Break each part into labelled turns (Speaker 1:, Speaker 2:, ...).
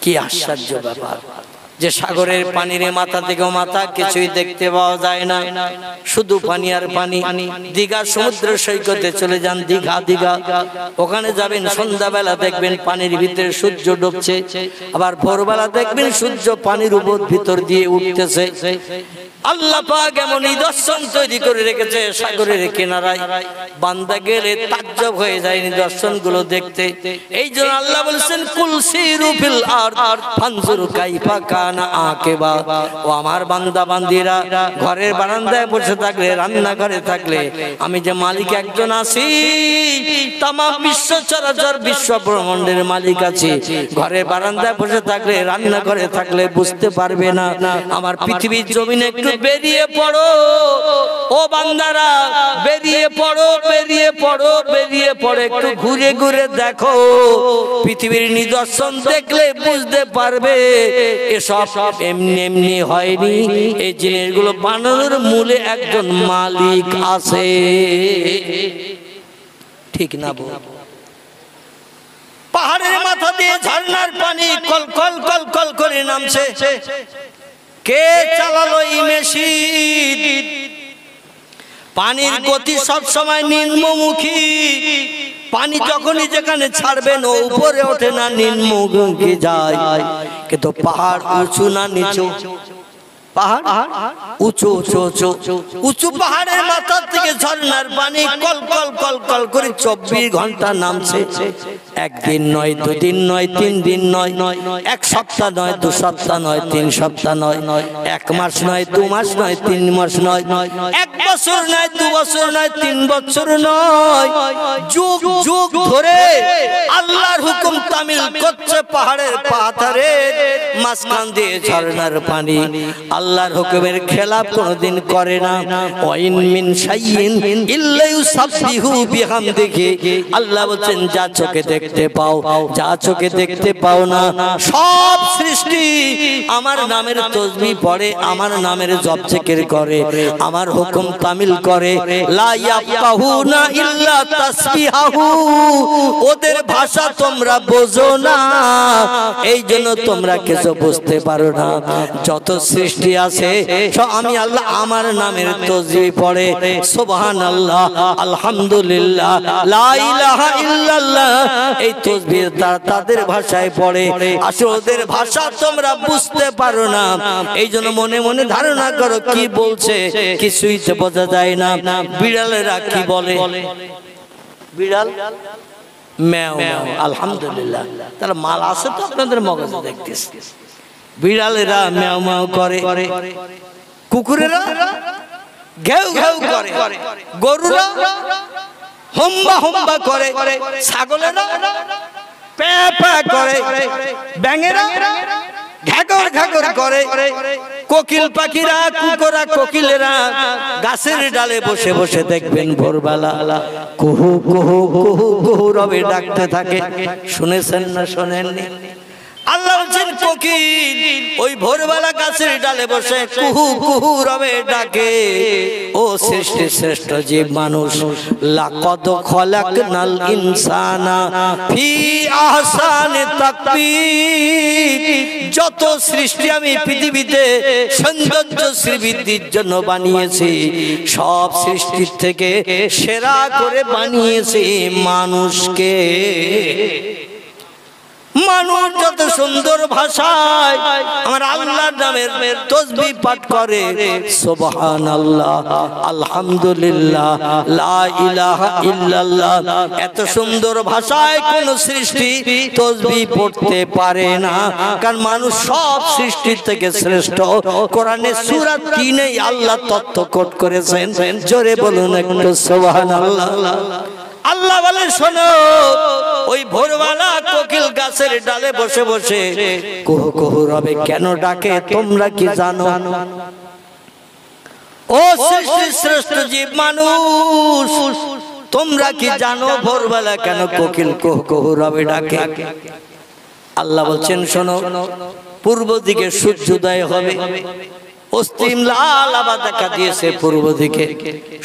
Speaker 1: কি আশ্চর্য ব্যাপার যে সাগরের পানির মাথা থেকে মাথা কিছুই দেখতে পাওয়া যায় না, শুধু পানি আর পানি। দীঘা সমুদ্র সৈকতে চলে যান, দীঘা দীঘা ওখানে যাবেন, সন্ধ্যাবেলা দেখবেন পানির ভিতরে সূর্য ডুবছে, আবার ভোরবেলা দেখবেন সূর্য পানির উপর ভিতর দিয়ে উঠতেছে। আল্লাহ পাক এমন নিদর্শন তৈরি করে রেখেছে সাগরের কিনারায়, বান্দা গেলে তাজ্জব হয়ে যায় নিদর্শন গুলো দেখতে। এই জন্য আল্লাহ বলেছেন কুল সিরু ফিল আরদ ফানজুর কাইফা কানা আকিবা। ও আমার বান্দা বান্দিরা, ঘরের বারান্দায় বসে থাকলে, রান্নাঘরে থাকলে, আমি যে মালিক একজন আছি, তামাম বিশ্ব চরাচর বিশ্ব ব্রহ্মাণ্ডের মালিক আছি। ঘরের বারান্দায় বসে থাকলে, রান্নাঘরে থাকলে বুঝতে পারবে না। আমার পৃথিবীর জমিনে একটু বেরিয়ে পড়ো ও বান্দারা, বেরিয়ে পড়ো, বেরিয়ে পড়ো, বেরিয়ে পড়ো, একটু ঘুরে ঘুরে দেখো। পৃথিবীর নিদর্শন দেখলে বুঝতে পারবে এসব এমনি এমনি হয়নি। এই জিনিসগুলো বানানোর মূলে একজন মালিক আছে, ঠিক না বল? পাহাড়ের মাথা দিয়ে ঝর্ণার পানি কল কল কল কল করে নামছে। কে চালালো এই মেশিন? পানির গতি সব সময় নিম্নমুখী। পানি যখনই যেখানে ছাড়বেন ও উপরে ওঠে না, নিম্নমুখী যায়। কিন্তু পাহাড় উঁচু না নিচু? পাহাড় উঁচু উঁচু উঁচু উঁচু পাহাড়ের মাথা থেকে ঝর্ণার পানি কল কল কল কল করে 24 ঘন্টা নামছে। একদিন নয়, দুদিন নয়, 3 দিন নয়, 1 সপ্তাহ নয়, 2 সপ্তাহ নয়, 3 সপ্তাহ নয়, 1 মাস নয়, 2 মাস নয়, 3 মাস নয়, 1 বছর নয়, 2 বছর নয়, 3 বছর নয়, যুগ যুগ ধরে আল্লাহর হুকুম তামিল করছে পাহাড়ের পাথরে মাঝখান দিয়ে ঝর্ণার পানি। আল্লাহর হুকুমের খেলাফ কোনদিন করে না। ওয়াইন মিন শাইইন ইল্লা ইউসাব্বিহু বিহামদিহি। আল্লাহ বলেন যা চোখে দেখতে পাও, যা চোখে দেখতে পাও না, সব সৃষ্টি আমার নামের তাসবিহ পড়ে, আমার নামের জপ জিকির করে, আমার হুকুম তামিল করে। লা ইয়াফকাহুনা ইল্লা তাসবিহাহু। ওদের ভাষা তোমরা বোঝো না, এই জন্য তোমরা কিছু বুঝতে পারো না। যত সৃষ্টি আছে আমি আল্লাহ আমার নামের তাসবিহ পড়ে, সুবহানাল্লাহ, আলহামদুলিল্লাহ, লা ইলাহা ইল্লাল্লাহ, এই তাসবিহ তাদের ভাষায় পড়ে। আসলে ওদের ভাষা তোমরা বুঝতে পারো না, এই জন্য মনে মনে ধারণা করো কি বলছে, কিছুই তো বোঝা যায় না। বিড়ালেরা কি বলে? বিড়াল ম্যাও ম্যাও, আলহামদুলিল্লাহ, তার মাল আছে তো আপনাদের মগজে দেখতেছি। বিড়ালেরা ম্যাও ম্যাও করে, কুকুরেরা ঘেউ ঘেউ করে, গরুরা হম্বা হম্বা করে, ছাগলেরা প্যা প্যা করে, ব্যাঙেরা ঘাগর ঘাগর করে, কোকিল পাখিরা, কুকুরা কোকিলেরা গাছের ডালে বসে বসে দেখবেন ভোরবেলা কুহু কুহু কুহু কুহু রবে ডাকতে থাকে। শুনেছেন না শোনেননি? আল্লাহ বলেন কোকিল ওই ভোরবেলা গাছের ডালে বসে কুহু কুহু রবে ডাকে। ও সৃষ্টি শ্রেষ্ঠ জীব মানুষ, লাকাদ খলাকনাল ইনসানা ফি আহসানি তাকবীর। যত সৃষ্টি আমি পৃথিবীতে সৌন্দর্য শ্রীবৃদ্ধির জন্য বানিয়েছি, সব সৃষ্টির থেকে সেরা করে বানিয়েছি মানুষকে। মানুষ যত সুন্দর ভাষায় আমার আল্লাহর নামের তাসবিহ পাঠ করে, সুবহানাল্লাহ, আলহামদুলিল্লাহ, লা ইলাহা ইল্লাল্লাহ, এত সুন্দর ভাষায় কোন সৃষ্টি তাসবিহ পড়তে পারে না। কারণ মানুষ সব সৃষ্টির থেকে শ্রেষ্ঠ। কোরআনে সূরা 3-এ আল্লাহ তথ্য কোট করেছেন, জোরে বলুন একটু সুবহানাল্লাহ। আল্লাহ বলে শোনো, ওই ভোরবেলা কোকিল গাছের ডালে বসে বসে কুহু কুহু রবে কেন ডাকে তোমরা কি জানো? ও সৃষ্টির শ্রেষ্ঠ জীব মানুষ, তোমরা কি জানো ভোরবেলা কেন কোকিল কুহু কুহু রবে ডাকে? আল্লাহ বলছেন শোনো, পূর্ব দিকে সূর্যোদয় হবে, অস্তিম লাল আবার দেখা দিয়েছে পূর্ব দিকে।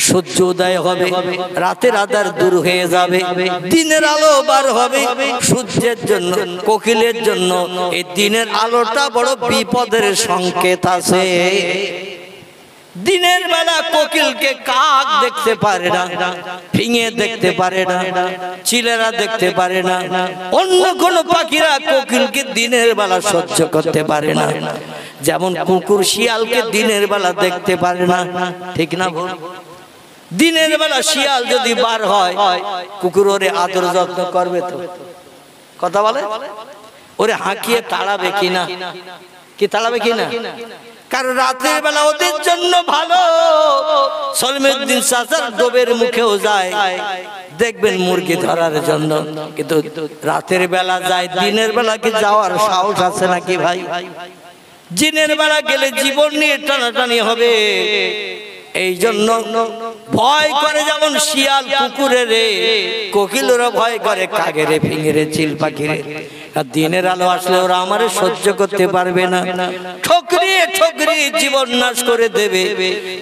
Speaker 1: সূর্য উদয় হবে, রাতের আঁধার দূর হয়ে যাবে, দিনের আলো বার হবে। সূর্যের জন্য, কোকিলের জন্য এই দিনের আলোটা বড় বিপদের সংকেত আছে। দিনের বেলা কোকিলকে কাক দেখতে পারে না, ফিঙে দেখতে পারে না, চিলেরা দেখতে পারে না, অন্য কোন পাখিরা কোকিলকে দিনের বেলা সহ্য করতে পারে না। যেমন কুকুর শিয়ালকে দিনের বেলা দেখতে পারে না, ঠিক না? দিনের বেলা শিয়াল যদি বার হয়, কুকুর ওরে আদর যত্ন করবে তো? কথা বলে? ওরে হাঁকিয়ে তাড়াবে কিনা? কি তাড়াবে কিনা? কারণ রাতের বেলা ওদের জন্য ভালো। সলিমুদ্দিন চাচার ডোবের মুখেও যায়, দেখবেন মুরগি ধরার জন্য, কিন্তু রাতের বেলা যায়। দিনের বেলা কি যাওয়ার সাহস আছে নাকি ভাই? দিনের বেলা গেলে জীবন নিয়ে টানাটানি হবে। এই জন্য ভয় করে, যেমন শিয়াল কুকুরের, কোকিলেরও ভয় করে কাকেরে, ফিঙেরে, চিল পাখিরে। আর দিনের আলো আসলে ওরা আমারে সহ্য করতে পারবে না, ঠকরিয়ে ঠকরিয়ে জীবন নাশ করে দেবে।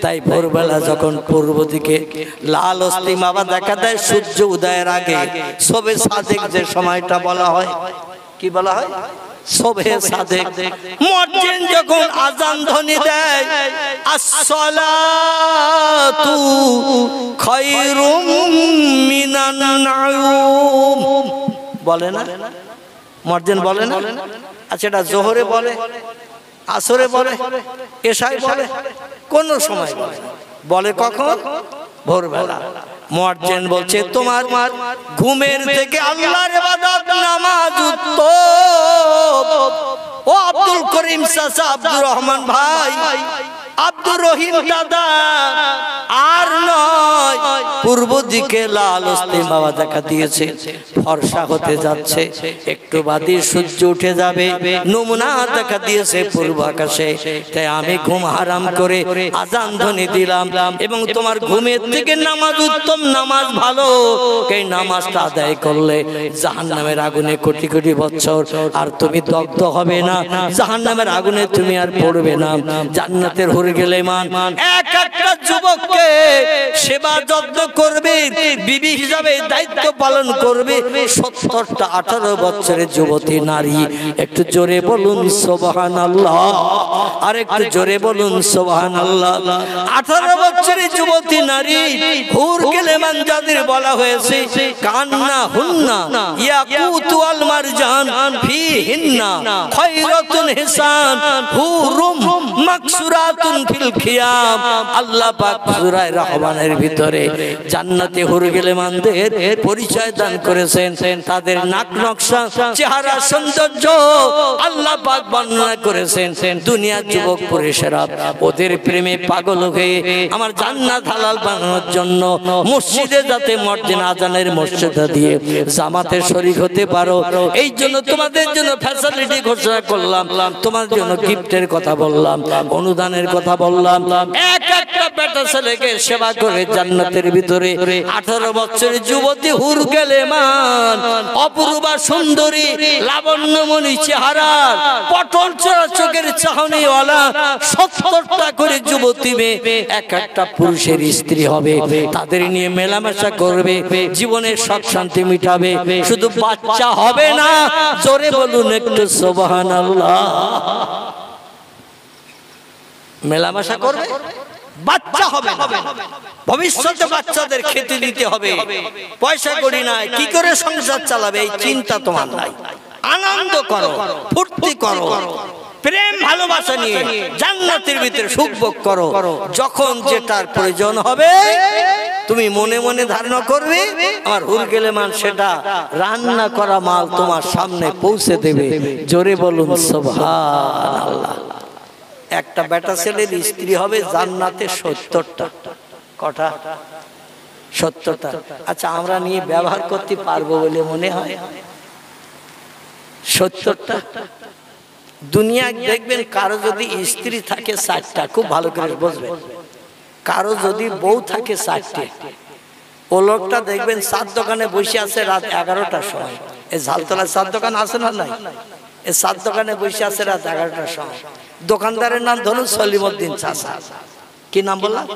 Speaker 1: তাই ভোরবেলা যখন পূর্ব দিকে লাল অস্তিম আবার দেখা দেয়, সূর্য উদয়ের আগে, সবে সাদেক যে সময়টা বলা হয়, কি বলা হয়? সবে সাদেক। মুয়াজ্জিন যখন আযান ধ্বনি দেয়, আসসালাতু খায়রুম মিনান নাউম বলে না? মুয়াজ্জিন বলে না? আচ্ছা, এটা জোহরে বলে, আসরে বলে, এশায় বলে, কোন সময় বলে? বলে কখন? ভোরবেলা। মুয়াজ্জিন বলছে, তোমার ঘুমের থেকে আল্লাহর ইবাদত নামাজ উত্তম। ও আব্দুল করিম চাচা, আব্দুর রহমান ভাই, আব্দুর রহিম দাদা, আর নয়, পূর্ব দিকে লাল অস্তিম বাবা দেখা দিয়েছে, ফর্সা হতে যাচ্ছে, একটু বাদে সূর্য উঠে যাবে, নমুনা দেখা দিয়েছে পূর্ব আকাশে। তাই আমি ঘুম হারাম করে আযান ধ্বনি দিলাম, এবং তোমার ঘুমের থেকে নামাজ উত্তম, নামাজ ভালো। এই নামাজটা আদায় করলে জাহান্নামের আগুনে কোটি কোটি বছর আর তুমি দগ্ধ হবে না, জাহান্নামের আগুনে তুমি আর পড়বে না, জান্নাতের হুর গেলে মান। এক একটা যুবককে সেবা যত্ন করবে, বিবি হিসাবে দায়িত্ব পালন করবে 70টা 18 বছরের যুবতী নারী। একটু জোরে বলুন সুবহানাল্লাহ, আর একটু জোরে বলুন সুবহানাল্লাহ। 18 বছরের যুবতী নারী হুর গেলেমান যাদের বলা হয়েছে, কান্না হুন্না ইয়াকুত ওয়াল মারজান ফিহিন্না খায়রাতুন হিসান হুরুম মাকসুরাতুন ফিল খিয়াম। আল্লাহ পাক সূরা রহমানের ভিতরে জান্নাতে হুর গেলেমানদের পরিচয় দান করেছেন, তাদের নাক নকশা, চেহারা, সৌন্দর্য আল্লাহ পাক বর্ণনা করেছেন। দুনিয়ার যুবক পুরুষেরা ওদের প্রেমে পাগল হয়ে আমার জান্নাত হালাল বানানোর জন্য মসজিদে যাতে মুয়াজ্জিন আযানের মর্যাদা দিয়ে জামাতে শরীক হতে পারো, এই জন্য তোমাদের জন্য ফ্যাসিলিটি ঘোষণা করলাম, তোমাদের জন্য গিফটের কথা বললাম, অনুদানের কথা বললাম। এক একটা বেটা ছেলেকে সেবা করে জান্নাতের ভিতরে 18 বছরের যুবতী হুর গেলেমান, অপূর্বা সুন্দরী, লাবণ্যমণি চেহারার, পটল চোরা চোখের চাহনিওয়ালা 70টা করে যুবতী মেয়ে এক একটা পুরুষের স্ত্রী হবে। তাদের নিয়ে মেলামেশা করবে, জীবনের সব শান্তি মিটাবে। শুধু বাচ্চা হবে না, জোরে বলুন একটু সুবহানাল্লাহ। মেলামেশা করবে, বাচ্চা হবে না। ভবিষ্যতে বাচ্চাদের খেতে দিতে হবে, পয়সা করি নাই, কি করে সংসার চালাবে এই চিন্তা তোমার নাই। আনন্দ করো, ফুর্তি করো, প্রেম ভালোবাসা নিয়ে জান্নাতের ভিতরে সুখ ভোগ করো। যখন যেটার প্রয়োজন হবে তুমি মনে মনে ধারণা করবে, আমার হুর গেলেমান সেটা রান্না করা মাল তোমার সামনে পৌঁছে দেবে। জোরে বলুন সুবহানাল্লাহ। একটা বেটা ছেলের স্ত্রী হবে জান্নাতে 70টা। কটা? 70টা। আচ্ছা, আমরা নিয়ে ব্যবহার করতে পারবো বলে মনে হয়? 70টা। দুনিয়া দেখবেন কারো যদি স্ত্রী থাকে 60টা, খুব ভালো করে বুঝবেন, কারো যদি বউ থাকে 60টে, ও লোকটা দেখবেন চার দোকানে বসে আছে রাত 11টার সময়। এই ঝালতলায় চার দোকান আছে না নাই? এই চার দোকানে বসে আছে রাত 11টার সময়। দোকানদারের নাম ধরুন সলিমউদ্দিন চাচা। কি নাম বললাম?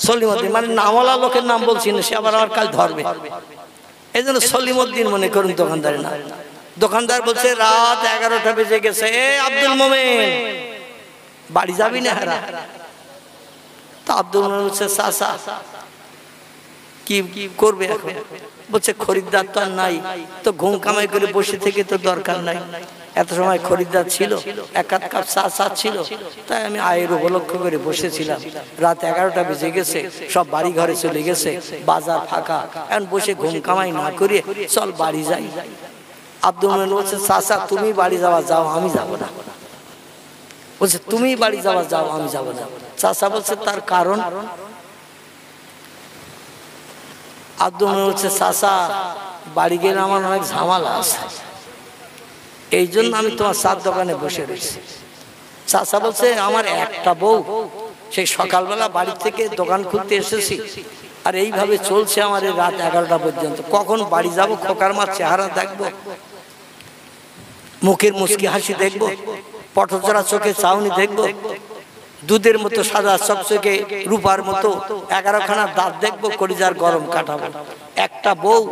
Speaker 1: সলিমউদ্দিন, মানে নামওয়ালা লোকের নাম বলছি না, সে আবার আমার কাল ধরবে, এই জন্য সলিমউদ্দিন মনে করুন দোকানদারের নাম। দোকানদার বলছে রাত 11টা বেজে গেছে, এ আব্দুল মোমেন বাড়ি যাবি না? হারা তো আব্দুল মোমেন বলছে চাচা কি করবে এখন? বলছে খরিদ্দার তো আর নাই, তো ঘুম কামাই করে বসে থেকে তো দরকার নাই। এত সময় খরিদ্দার ছিল, এক আধ কাপ চা ছিল, তাই আমি আয়ের উপলক্ষ করে বসেছিলাম। রাত 11টা বেজে গেছে, সব বাড়ি ঘরে চলে গেছে, বাজার ফাঁকা, এখন বসে ঘুম কামাই না করে চল বাড়ি যাই। আব্দুল মোমেন বলছে চাচা তুমি বাড়ি যাওয়া যাও, আমি যাব না। বলছে তুমি বাড়ি যাওয়া যাও, আমি যাব না। চাচা বলছে তার কারণ? আব্দুল মোমেন বলছে চাচা বাড়ি গেলে আমার অনেক ঝামেলা আছে, এই জন্য আমি তোমার চার দোকানে বসে রয়েছি। চাচা বলছে আমার একটা বউ, সেই সকালবেলা বাড়ি থেকে দোকান খুলতে এসেছি, আর এইভাবে চলছে আমার রাত 11টা পর্যন্ত। কখন বাড়ি যাব, খোকার মার চেহারা দেখবো, মুখের মুচকি হাসি দেখবো, পটচরা চোখে চাউনি দেখবো, দুধের মতো সাদা চকচকে রূপার মতো 11খানা দাঁত দেখবো, কলিজার গরম কাটাবো। একটা বউ,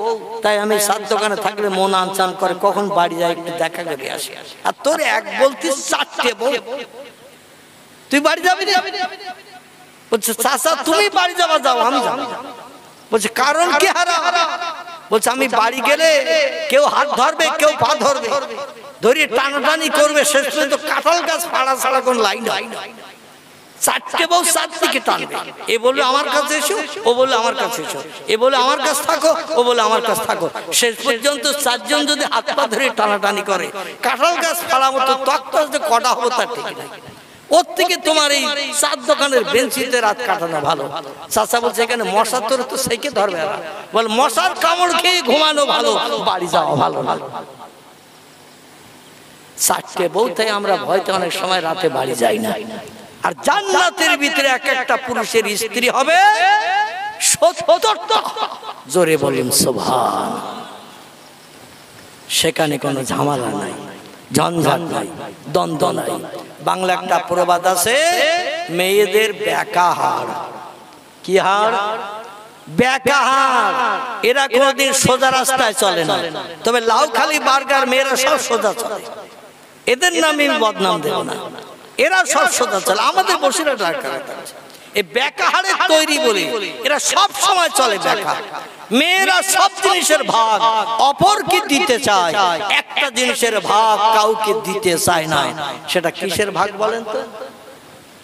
Speaker 1: তাই আমি সাত দোকানে থাকলে মন আনচান করে কখন বাড়ি যাই একটু দেখা করে আসি। আর তোর এক বলতি 4টে বউ, তুই বাড়ি যাবি না? বলছে চাচা তুমি বাড়ি যাওয়া যাও, আমি যাব। বলছে কারণ কি হারা? বলছে আমি বাড়ি গেলে কেউ হাত ধরবে, কেউ পা ধরবে, ধরিয়ে টানাটানি করবে, শেষ পর্যন্ত কাঁঠাল গাছ ফাড়া ছাড়া কোন লাইন হয় না। 4টে বউ 4 দিকে টানবে, এ বলবে আমার কাছে এসো, ও বললে আমার কাছে এসো, এ বলে আমার কাছে থাকো, ও বলে আমার কাছে থাকো। শেষ পর্যন্ত 4 জন যদি হাত পা ধরে টানাটানি করে, কাঁঠাল গাছ ফাড়া মতো তক্ত কটা হবো তার ঠিক নাই। ওর থেকে তোমার এই 4 দোকানের বেঞ্চিতে রাত কাটানো ভালো। চাচা বলছে এখানে মশা তোর তো সেইকে ধরবে, বল মশার কামড় খেয়ে ঘুমানো ভালো, বাড়ি যাওয়া ভালো না। 4টে বউ, তাই আমরা ভয়তে অনেক সময় রাতে বাড়ি যাই না। আর জান্নাতের ভিতরে এক একটা পুরুষের স্ত্রী হবে 70টা, জোরে বলুন সুবহান। সেখানে কোনো ঝামেলা নাই, ঝঞ্ঝাট নাই, দ্বন্দ্ব নাই। বাংলা একটা প্রবাদ আছে, মেয়েদের বেকা হাড়। কি হাড়? বেকা হাড়। এরা কোনোদিন সোজা রাস্তায় চলে না, তবে লাউখালি বার্গার মেয়েরা সব সোজা চলে। এদের নামে বদনাম দেব না, এরা সব সোজা চলে। আমাদের বসিরা ডাক্তার এই বেকা হাড়ের তৈরি বলে এরা সব সময় চলে বেকা। মেয়েরা সব জিনিসের ভাগ অপরকে দিতে চায়, একটা জিনিসের ভাগ কাউকে দিতে চায় না। সেটা কিসের ভাগ বলেন তো?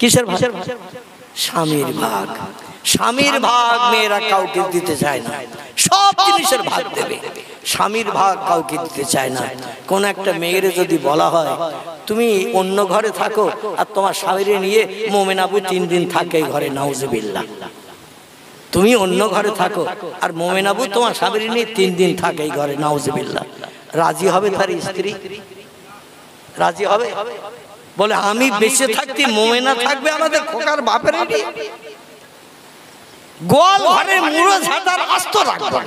Speaker 1: কিসের ভাগ? স্বামীর ভাগ। স্বামীর ভাগ মেয়েরা কাউকে দিতে চায় না, সব জিনিসের ভাগ দেবে, স্বামীর ভাগ কাউকে দিতে চায় না। কোন একটা মেয়ের যদি বলা হয় তুমি অন্য ঘরে থাকো, আর তোমার স্বামীরে নিয়ে মোমেন আবু 3 দিন থাকে ঘরে, নাউজুবিল্লাহ। তুমি অন্য ঘরে থাকো আর মোমেন আবু তোমার স্বামীরে নিয়ে 3 দিন থাকে ঘরে, নাউজুবিল্লাহ। রাজি হবে তার স্ত্রী? রাজি হবে? বলে আমি বেঁচে থাকতে মোমেনা থাকবে আমাদের খোকার বাপের গোয়াল ঘরে মুড়ো ঝাঁটার আস্ত রাখবে,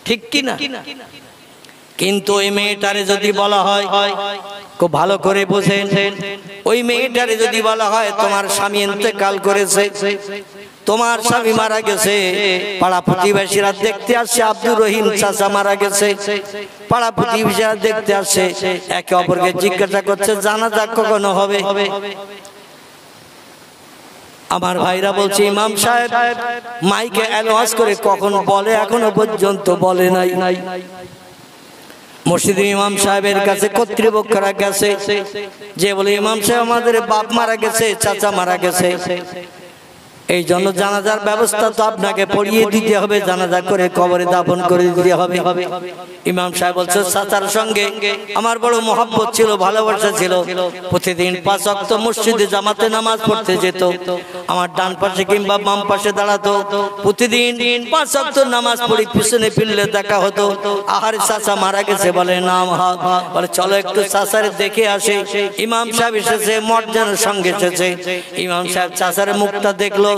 Speaker 1: ঠিক কি না? কিন্তু ওই মেয়েটারে যদি বলা হয়, খুব ভালো করে বোঝেন, ওই মেয়েটারে যদি বলা হয় তোমার স্বামী ইন্তেকাল করেছে, তোমার স্বামী মারা গেছে, পাড়া প্রতিবেশীরা দেখতে আসছে আব্দুর রহিম চাচা মারা গেছে, পাড়া প্রতিবেশীরা দেখতে আসছে, একে অপরকে জিজ্ঞাসা করছে জানাজা কখনো হবে। আমার ভাইরা বলছে ইমাম সাহেব মাইকে অ্যানাউন্স করে কখন বলে, এখনো পর্যন্ত বলে নাই। মসজিদের ইমাম সাহেবের কাছে কর্তৃপক্ষরা গেছে, যে বলে ইমাম সাহেব আমাদের বাপ মারা গেছে, চাচা মারা গেছে, এই জন্য জানাজার ব্যবস্থা তো আপনাকে পড়িয়ে দিতে হবে, জানাজা করে কবরে দাফন করে দিতে হবে। ইমাম সাহেব বলছে চাচার সঙ্গে আমার বড় মহব্বত ছিল, ভালোবাসা ছিল, প্রতিদিন 5 ওয়াক্ত মসজিদে জামাতে নামাজ পড়তে যেত, আমার ডান পাশে কিংবা বাম পাশে দাঁড়াতো, প্রতিদিন 5 ওয়াক্ত নামাজ পড়ি, পিছনে ফিরলে দেখা হতো আহারে চাচা মারা গেছে, বলে নাম হাত, বলে চলো একটু চাচারে দেখে আসে। ইমাম সাহেব এসেছে, মর্যাদার সঙ্গে এসেছে। ইমাম সাহেব চাচার মুখটা দেখলো,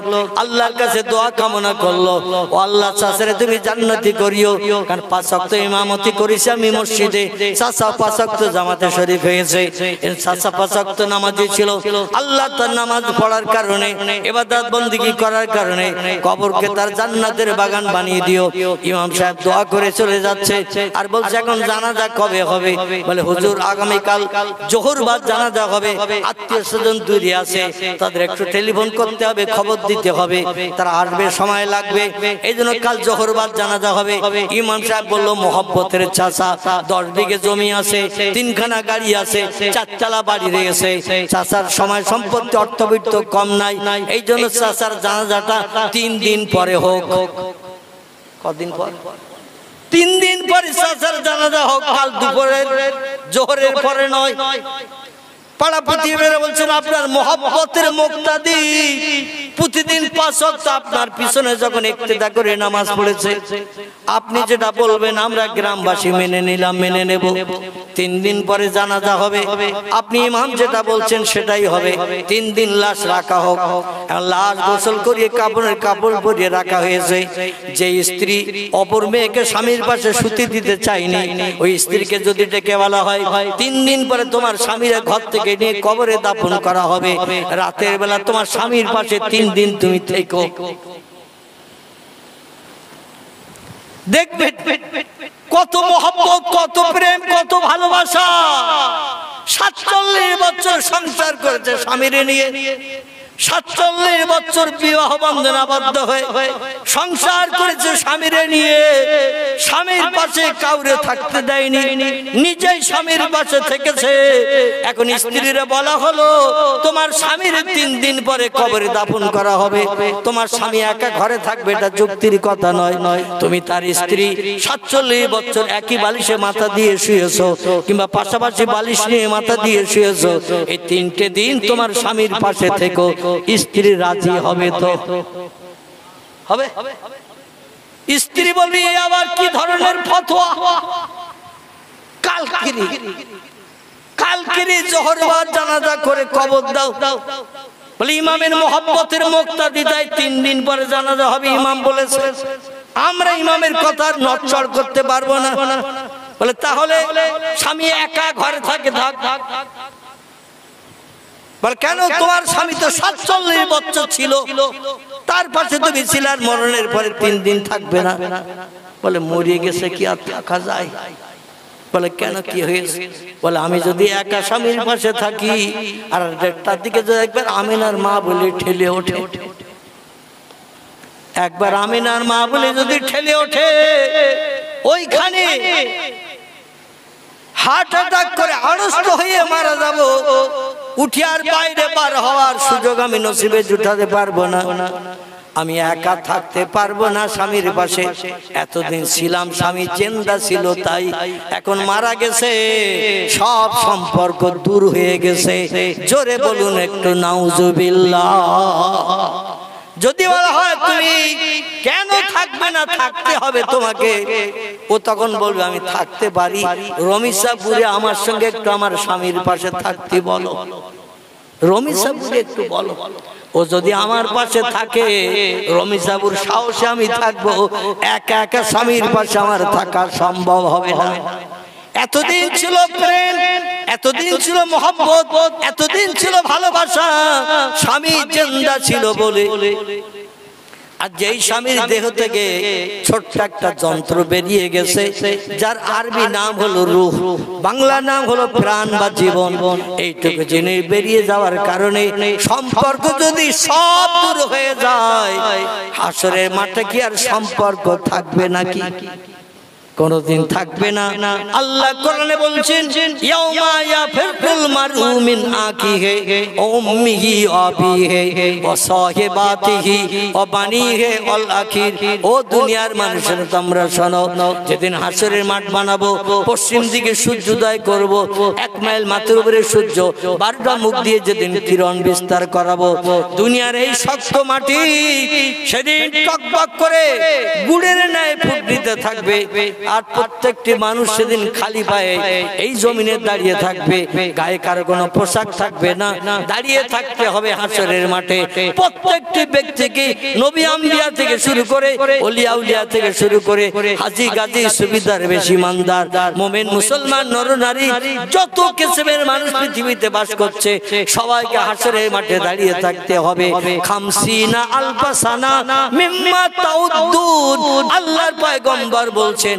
Speaker 1: আল্লাহর কাছে দোয়া কামনা করলো, ও আল্লাহ চাচারে তুমি জান্নাতি করিও, কারণ 5 ওয়াক্ত ইমামতি করেছি আমি মসজিদে, চাচা 5 ওয়াক্ত জামাতে শরীফ হয়েছে। চাচা 5 ওয়াক্ত নামাজি ছিল, আল্লাহ তার নামাজ পড়ার কারণে, ইবাদত বন্দেগী করার কারণে কবরকে তার জান্নাতের বাগান বানিয়ে দিও। ইমাম সাহেব দোয়া করে চলে যাচ্ছে, আর বলছে এখন জানাজা কবে হবে? বলে হুজুর আগামীকাল জোহর বাদ জানাজা হবে, আত্মীয় স্বজন দূরে আছে, তাদের একটু টেলিফোন করতে হবে, খবর দিতে হবে, তারা আসবে, সময় লাগবে, এই জন্য কাল জোহর বাদ জানাজা হবে। ইমাম সাহেব বলল মোহব্বতের চাচা, 10 বিঘে জমি আছে, 3খানা গাড়ি আছে, 4 তলা বাড়ি রয়েছে, চাচার সময় সম্পত্তি অর্থবিত্ত কম নাই, এই জন্য চাচার জানাজাটা 3 দিন পরে হোক। কদিন পর? 3 দিন পরে চাচার জানাজা হোক, কাল দুপুরের জোহরের পরে নয়। পাড়া প্রতিবেশীরা বলছেন আপনার মোহব্বতের মুক্তাদি প্রতিদিন 5 ওয়াক্ত আপনার পিছনে যখন ইক্তেদা করে নামাজ পড়েছে, আপনি যেটা বলবেন আমরা গ্রামবাসী মেনে নিলাম, মেনে নেব। 3 দিন পরে জানাজা হবে, আপনি ইমাম যেটা বলছেন সেটাই হবে। 3 দিন লাশ রাখা হোক। লাশ গোসল করিয়ে কাপড় পরিয়ে রাখা হয়েছে। যে স্ত্রী অপর মেয়েকে স্বামীর পাশে শুতে দিতে চায়নি, ওই স্ত্রীকে যদি ডেকে বলা হয় 3 দিন পরে তোমার স্বামীরা ঘর থেকে নিয়ে কবরে দাফন করা হবে, রাতের বেলা তোমার স্বামীর পাশে 3 দিন তুমি থেকো। দেখবে কত মহব্বত, কত প্রেম, কত ভালোবাসা। 47 বছর সংসার করেছে স্বামীরে নিয়ে, 47 বছর বিবাহ বন্ধনে আবদ্ধ হয়ে সংসার করেছে স্বামীরে নিয়ে, স্বামীর পাশে কাউরে থাকতে দেয়নি, নিজেই স্বামীর পাশে থেকেছে। এখন স্ত্রীরা বলা হলো তোমার স্বামীর 3 দিন পরে কবরে দাফন করা হবে, তোমার স্বামী একা ঘরে থাকবে, এটা যুক্তির কথা নয়। তুমি তার স্ত্রী, 47 বছর একই বালিশে মাথা দিয়ে শুয়েছো, কিংবা পাশাপাশি বালিশ নিয়ে মাথা দিয়ে শুয়েছো, এই 3টে দিন তোমার স্বামীর পাশে থেকো। স্ত্রী রাজি হবে তো? হবে? স্ত্রী বলবি আবার কি ধরনের ফতোয়া? কালকিরি জোহর বাদ জানাজা করে কবর দাও। বলে ইমামের মোহব্বতের মুক্তাদি দেয়, 3 দিন পরে জানাজা হবে, ইমাম বলেছে। আমরা ইমামের কথা নড়চড় করতে পারবো না। বলে তাহলে স্বামী একা ঘরে থাকে, থাক। বলে কেন? তোমার স্বামী তো 47 বছর ছিল, তার পাশে তুমি ছিলে, আর মরণের পরে 3 দিন থাকবে না। বলে মরিয়ে গেছে, কি আর থাকা যায়? বলে কেন, কি হয়েছে? বলে আমি যদি একা স্বামীর পাশে থাকি, আর তার দিকে যদি একবার আমিনার মা বলে ঠেলে ওঠে, একবার আমিনার মা বলে যদি ঠেলে ওঠে, ওইখানে হার্ট অ্যাটাক করে আড়ষ্ট হয়ে মারা যাব, উঠে আর বাইরে বার হওয়ার সুযোগ আমি নসিবে জুটাতে পারবো না। আমি একা থাকতে পারবো না স্বামীর পাশে। এতদিন ছিলাম, স্বামী জিন্দা ছিল, তাই এখন মারা গেছে, সব সম্পর্ক দূর হয়ে গেছে। জোরে বলুন একটু নাউজুবিল্লাহ। যদি বলা হয় তুমি কেন থাকবে না, থাকতে হবে তোমাকে, ও তখন বলবে আমি থাকতে পারি, রমিসাপুরে আমার সঙ্গে একটু আমার স্বামীর পাশে থাকতে বলো, রমিসাপুরে একটু বলো। ও যদি আমার পাশে থাকে, রমিসাপুর সাহসে আমি থাকবো, একা একা স্বামীর পাশে আমার থাকা সম্ভব হবে না। এতদিন ছিল প্রেম, এতদিন ছিল মহব্বত, এতদিন ছিল ভালোবাসা, স্বামী জিন্দা ছিল বলে। আর যেই স্বামীর দেহ থেকে ছোট্ট একটা যন্ত্র বেরিয়ে গেছে, যার আরবি নাম হলো রূহ, বাংলা নাম হলো প্রাণ বা জীবন, এইটুকু জেনে বেরিয়ে যাওয়ার কারণে সম্পর্ক যদি সব দূর হয়ে যায়, হাসরের মাঠে কি আর সম্পর্ক থাকবে নাকি? কোনদিন থাকবে না। আল্লাহ কোরআনে বলছেন ইয়াউমা ইয়াফিরুল মারউ মিন আখিহি ওয়া উম্মিহি ওয়া আবিহি ওয়া সাহিবাতিহি ওয়া বানিহি ওয়াল আখির। ও দুনিয়ার মানুষেরা তোমরা শোনো, যেদিন হাসরের মাঠ বানাবো, পশ্চিম দিকে সূর্যোদয় করব, 1 মাইল মাথার উপরে সূর্য 12টা মুখ দিয়ে যেদিন কিরণ বিস্তার করাবো, দুনিয়ার এই শক্ত মাটি সেদিন টকবক করে গুড়ের ন্যায় ফুটতে থাকবে। আর প্রত্যেকটি মানুষ সেদিন খালি পায়ে এই জমিনে দাঁড়িয়ে থাকবে, গায়ে কারো কোনো পোশাক থাকবে না, দাঁড়িয়ে থাকতে হবে হাসরের মাঠে। প্রত্যেকটি ব্যক্তিকে নবী আম্বিয়া থেকে শুরু করে ওলিয়া উলিয়া থেকে শুরু করে হাজী গাজী সুবিদার বেশি ইমানদার মুমিন মুসলমান নরনারী যত কিসমের মানুষ পৃথিবীতে বাস করছে সবাইকে হাসরের মাঠে দাঁড়িয়ে থাকতে হবে। খামসিনা আলফা সানা মিম্মা তাউদ্দুন, আল্লাহর পয়গম্বর বলছেন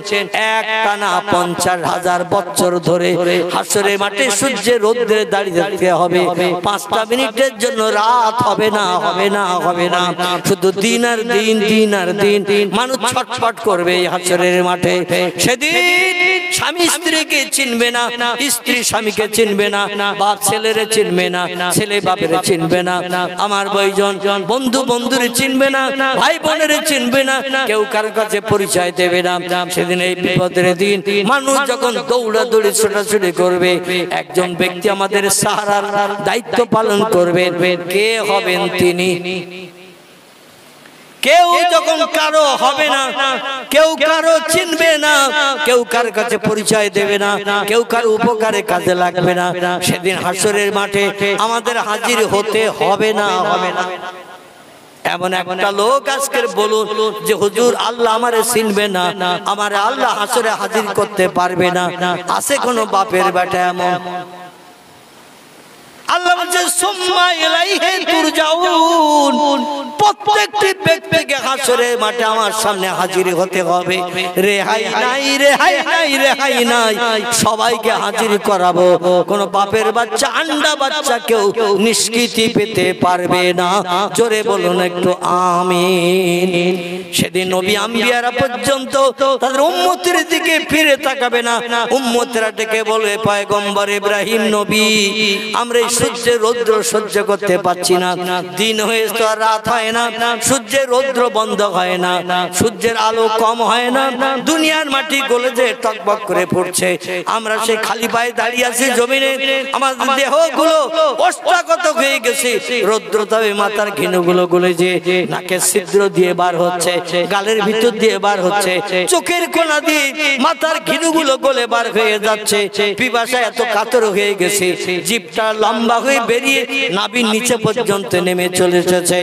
Speaker 1: একটানা 50,000 বছর ধরে হাসরের মাঠে সূর্যের রোদ্রে দাঁড়িয়ে থাকতে হবে। 5টা মিনিটের জন্য রাত হবে না, হবে না, হবে না, শুধু দিন আর দিন, দিন আর দিন। মানুষ ছটফট করবে হাসরের মাঠে। সেদিন স্বামী স্ত্রীকে চিনবে না, স্ত্রী স্বামীকে চিনবে না, বাপ ছেলেরে চিনবে না, ছেলে বাপের চিনবে না, আমার বৈজন বন্ধু বন্ধুরে চিনবে না, ভাই বোনের চিনবে না, কেউ কারো কাছে পরিচয় দেবে না। সেদিন এই বিপদের দিন মানুষ যখন দৌড়াদৌড়ি ছোটাছুটি করবে, একজন ব্যক্তি আমাদের সাহারার দায়িত্ব পালন করবে। কে হবেন তিনি? কেউ যখন কারো হবে না, কেউ কারো চিনবে না, কেউ কারো কাছে পরিচয় দেবে না, কেউ কারো উপকারে কাজে লাগবে না, সেদিন হাসরের মাঠে আমাদের হাজির হতে হবে না, হবে না। এমন একটা লোক আজকের বলুন যে হুজুর আল্লাহ আমারে চিনবে না, আমারে আল্লাহ হাসরে হাজির করতে পারবে না, আছে কোন বাপের বেটা এমন? আল্লাহ বলছে সুম্মা ইলাইহি তুরজাউন, প্রত্যেকটি ব্যক্তিকে হাসরের মাঠে আমার সামনে হাজির হতে হবে। রেহাই নাই, রেহাই নাই, রেহাই নাই, সবাইকে হাজির করাবো। কোন বাপের বাচ্চা আন্ডা বাচ্চা কেউ নিষ্কৃতি পেতে পারবে না। জোরে বলুন একটু আমিন। সেদিন নবী আম্বিয়ারা পর্যন্ত তাদের উম্মতের দিকে ফিরে তাকাবে না। উম্মতেরা ডেকে বলবে পয়গম্বর ইব্রাহিম নবী, আমরা সূর্যের রৌদ্র সহ্য করতে পারছি না, দিন হয়ে তো আর রাত হয় না, সূর্যের রৌদ্র বন্ধ হয় না, সূর্যের আলো কম হয় না, দুনিয়ার মাটি গলে যে টকবক করে পড়ছে, আমরা সেই খালি পায়ে দাঁড়িয়ে আছি জমিনে, আমাদের দেহগুলো অষ্টাগত হয়ে গেছে, রৌদ্র তবে মাথার ঘিনুগুলো গলে যে নাকের ছিদ্র দিয়ে বার হচ্ছে, গালের ভিতর দিয়ে বার হচ্ছে, চোখের কোণা দিয়ে মাথার ঘিনুগুলো গলে বার হয়ে যাচ্ছে, পিপাসা এত কাতর হয়ে গেছে, জিভটা লম্বা হয়ে বেরিয়ে নাভির নিচে পর্যন্ত নেমে চলে এসেছে।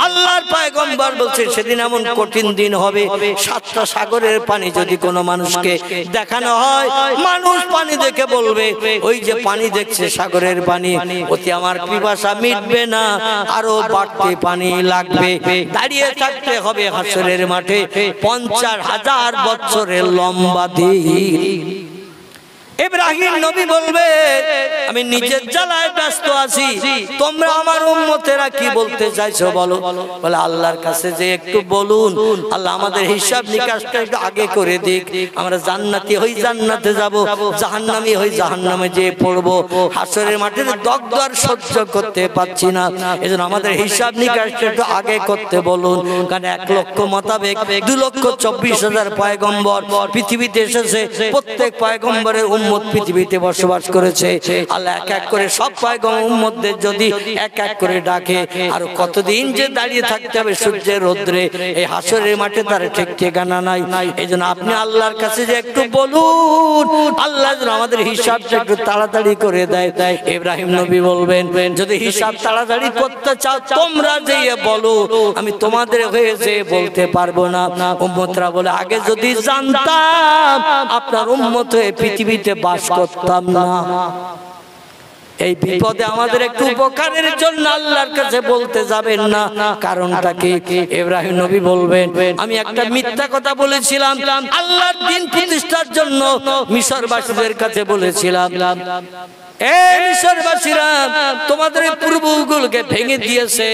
Speaker 1: আল্লাহর পয়গম্বর বলছে সেদিন এমন কঠিন দিন হবে, 7টা সাগরের পানি যদি কোনো মানুষকে দেখানো হয়, মানুষ পানি দেখে বলবে ওই যে পানি দেখছে সাগরের পানি, অতি আমার পিপাসা মিটবে না, আরো বাড়তে পানি লাগবে। দাঁড়িয়ে থাকতে হবে হাসরের মাঠে 50,000 বছরের লম্বা দিন। ইব্রাহিম নবী বলবে আমি নিজের জ্বালায় ব্যস্ত আছি, তোমরা আমার উম্মতেরা কি বলতে চাইছো বলো। বলে আল্লাহর কাছে যে একটু বলুন, আল্লাহ আমাদের হিসাব নিকাশটা একটু আগে করে দিক, আমরা জান্নাতি হই জান্নাতে যাব, জাহান্নামী হই জাহান্নামে যেয়ে পড়বো। হাসরের মাঠের দগ্ধ আর সহ্য করতে পারছি না, এজন্য আমাদের হিসাব নিকাশটা একটু আগে করতে বলুন। কারণ 1 লক্ষ মোতাবেক 2,24,000 পয়গম্বর পৃথিবীতে এসেছে, প্রত্যেক পয়গম্বরের উম্মত পৃথিবীতে বসবাস করেছে। আল্লাহ এক এক করে সব পয়গম্বর উম্মতদের যদি এক এক করে ডাকে, আর কতদিন যে দাঁড়িয়ে থাকতে হবে সূর্যের রৌদ্রে, এই হাসরের মাঠে তার ঠিক ঠিকানা নাই। এইজন্য আপনি আল্লাহর কাছে যে একটু বলুন, আল্লাহ যেন আমাদের হিসাবটা একটু তাড়াতাড়ি করে দেয়। ইব্রাহিম নবী বলবেন যদি হিসাব তাড়াতাড়ি করতে চাও তোমরা যেয়ে বলো, আমি তোমাদের হয়ে যে বলতে পারবো না। উম্মতরা বলে আগে যদি জানতাম আপনার উম্মত হয়ে পৃথিবীতে বাস করতাম না। এই বিপদে আমাদের একটু উপকারের জন্য আল্লাহর কাছে বলতে যাবেন না, কারণটা কি? ইব্রাহিম নবী বলবেন আমি একটা মিথ্যা কথা বলেছিলাম, আল্লাহর দ্বীন প্রতিষ্ঠার জন্য মিশরবাসীদের কাছে বলেছিলাম, এই মিশরবাসীরা তোমাদের পূর্ব কুড়ুলকে ভেঙে দিয়েছে